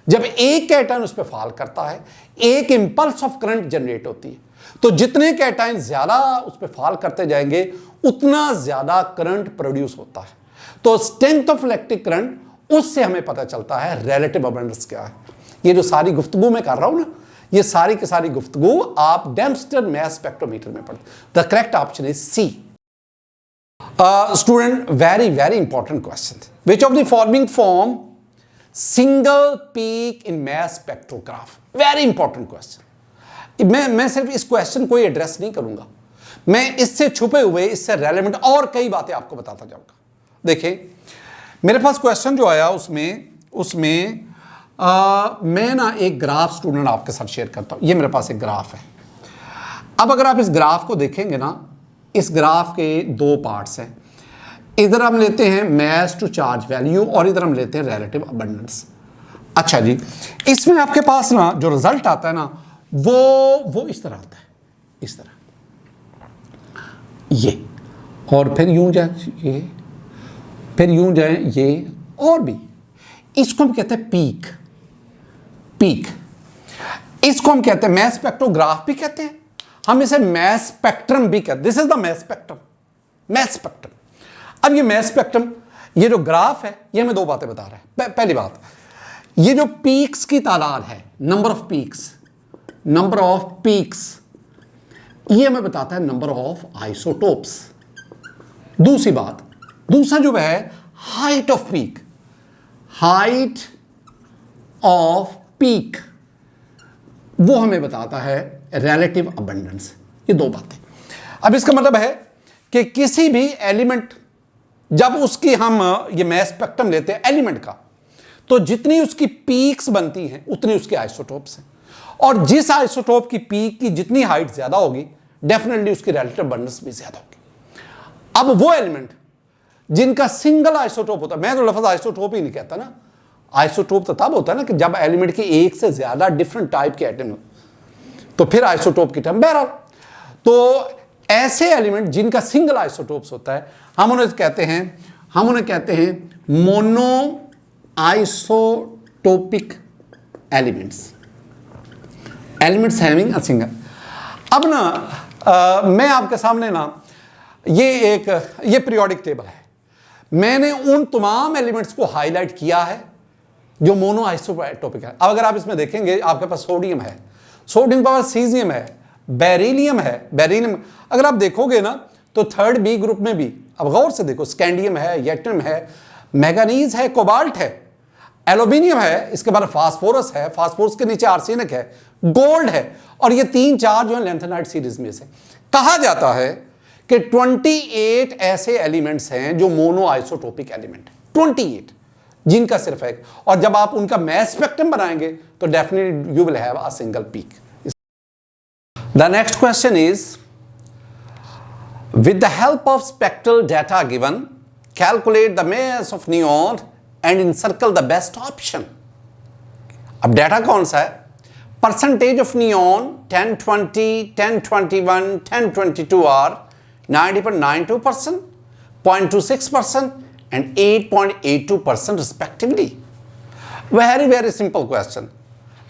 A: जब एक कैटाइन उस पर फॉल करता है, एक इंपल्स ऑफ करंट जनरेट होती है। तो जितने कैटाइन ज्यादा उस पर फॉल करते जाएंगे उतना ज्यादा करंट प्रोड्यूस होता है। तो स्ट्रेंथ ऑफ इलेक्ट्रिक करंट, उससे हमें पता चलता है रिलेटिव अबंडेंस क्या है। ये जो सारी गुफ्तगू मैं कर रहा हूं ना, ये सारी की सारी गुफ्तगू आप डेम्स्टर मैस स्पेक्ट्रोमीटर में पढ़ते। The correct option is C. Student, very very important question. Which of the following form single peak in mass spectrograph? Very important question. मैं सिर्फ इस क्वेश्चन को ही एड्रेस नहीं करूंगा, मैं इससे छुपे हुए, इससे रेलेवेंट और कई बातें आपको बताता जाऊंगा। देखिए मेरे पास क्वेश्चन जो आया उसमें मैं ना एक ग्राफ स्टूडेंट आपके साथ शेयर करता हूं। ये मेरे पास एक ग्राफ है। अब अगर आप इस ग्राफ को देखेंगे ना, इस ग्राफ के दो पार्ट्स हैं। इधर हम लेते हैं मैस टू चार्ज वैल्यू और इधर हम लेते हैं रिलेटिव अबंडेंस। अच्छा जी, इसमें आपके पास ना जो रिजल्ट आता है ना वो इस तरह आता है, इस तरह ये, और फिर यूं जाए ये, फिर यूं जाए ये, और भी। इसको हम कहते हैं पीक। इसको हम कहते हैं मैस स्पेक्ट्रोग्राफ भी कहते हैं, हम इसे मैस स्पेक्ट्रम भी कहते हैं। This is the mass spectrum, mass spectrum. अब ये मैस स्पेक्ट्रम, ये जो ग्राफ है, ये हमें दो बातें बता रहा है। पहली बात, ये जो पीक्स की तादाद है, नंबर ऑफ पीक्स, ये हमें बताता है नंबर ऑफ आइसोटोप्स। दूसरी बात, दूसरा जो है हाइट ऑफ पीक, वो हमें बताता है रिलेटिव अबंडेंस। ये दो बातें। अब इसका मतलब है कि किसी भी एलिमेंट, जब उसकी हम ये मैस स्पेक्ट्रम लेते हैं एलिमेंट का, तो जितनी उसकी पीक्स बनती हैं उतनी उसके आइसोटोप्स हैं, और जिस आइसोटोप की पीक की जितनी हाइट ज्यादा होगी डेफिनेटली उसकी रिलेटिव अबंडेंस भी ज्यादा होगी। अब वो एलिमेंट जिनका सिंगल आइसोटोप होता है, मैं तो लफ्ज आइसोटोप ही नहीं कहता ना, आइसोटोप तो तब होता है ना कि जब एलिमेंट के एक से ज्यादा डिफरेंट टाइप के एटम हो, तो फिर आइसोटोप की टर्म। बहरहाल, तो ऐसे एलिमेंट जिनका सिंगल आइसोटोप्स होता है, हम उन्हें कहते हैं mono isotopic elements having a single. अब ना मैं आपके सामने ना ये पीरियोडिक टेबल है। मैंने उन तमाम एलिमेंट्स को हाईलाइट किया है जो मोनो आइसोटोपिक है। अब अगर आप इसमें देखेंगे, आपके पास सोडियम है, सोडियम के पास सीजियम है, बेरिलियम है। बेरिलियम अगर आप देखोगे ना तो थर्ड बी ग्रुप में भी, अब गौर से देखो, स्कैंडियम है, यट्रियम है, मैंगनीज है, कोबाल्ट है, एल्यूमिनियम है, इसके बाद फास्फोरस है, फास्फोरस के नीचे आर्सेनिक है, गोल्ड है, और ये 3-4 जो है लैंथेनाइड सीरीज में से। कहा जाता है कि 28 ऐसे एलिमेंट्स हैं जो मोनो आइसोटोपिक एलिमेंट, 28 जिनका सिर्फ एक, और जब आप उनका मैस स्पेक्ट्रम बनाएंगे तो definitely you will have a single peak. The next question is, with the help of spectral data given, calculate the mass of neon and encircle the best option. अब डाटा कौन सा है? Percentage of neon 1020, 1021, 1022 are 90.92%, 0.26% and 8.82% respectively. Very very simple question.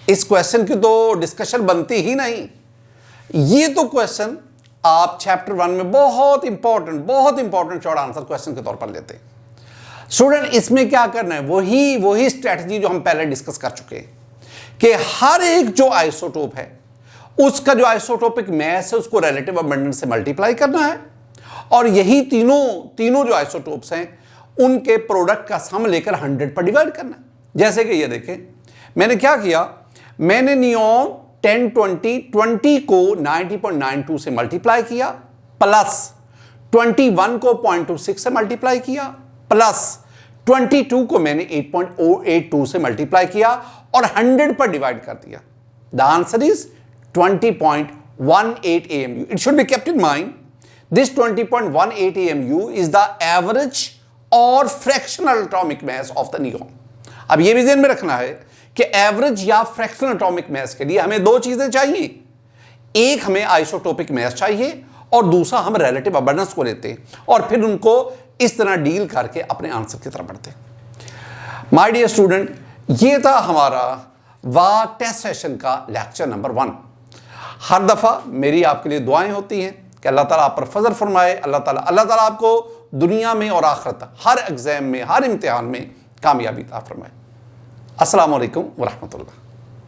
A: इस क्वेश्चन की तो discussion बनती ही नहीं। ये तो क्वेश्चन आप चैप्टर 1 में बहुत इंपॉर्टेंट शॉर्ट आंसर क्वेश्चन के तौर पर लेते हैं। स्टूडेंट इसमें क्या करना है, वही स्ट्रेटजी जो हम पहले डिस्कस कर चुके हैं कि हर एक जो आइसोटोप है उसका जो आइसोटोपिक मास है उसको रिलेटिव अबंडेंस से मल्टीप्लाई करना है, और यही तीनों जो आइसोटोप्स हैं उनके प्रोडक्ट का सम लेकर 100 पर डिवाइड करना है। जैसे कि ये देखें, मैंने क्या किया, मैंने नियॉन 10 20 को 90.92 से मल्टीप्लाई किया, प्लस 21 को 0.26 से मल्टीप्लाई किया, प्लस 22 को मैंने 8.082 से मल्टीप्लाई किया और 100 पर डिवाइड कर दिया। The answer is 20.18 AMU. It should be kept in mind, this 20.18 AMU is the average or fractional atomic mass of the neon. अब ये भी ध्यान में रखना है कि एवरेज या फ्रैक्शनल एटॉमिक मास के लिए हमें दो चीजें चाहिए, एक हमें आइसोटोपिक मास चाहिए और दूसरा हम रिलेटिव अबंडेंस को लेते हैं और फिर उनको इस तरह डील करके अपने आंसर की तरफ बढ़ते हैं। माय डियर स्टूडेंट, ये था हमारा वाक टेस्ट सेशन का लेक्चर नंबर 1। हर दफा मेरी आपके लिए दुआएं होती हैं कि अल्लाह ताला आप पर फजल फरमाए, अल्लाह ताला आपको दुनिया में और आखिरत हर एग्जाम में, हर इम्तिहान में कामयाबी अता फरमाए। अस्सलाम वालेकुम व रहमतुल्लाह।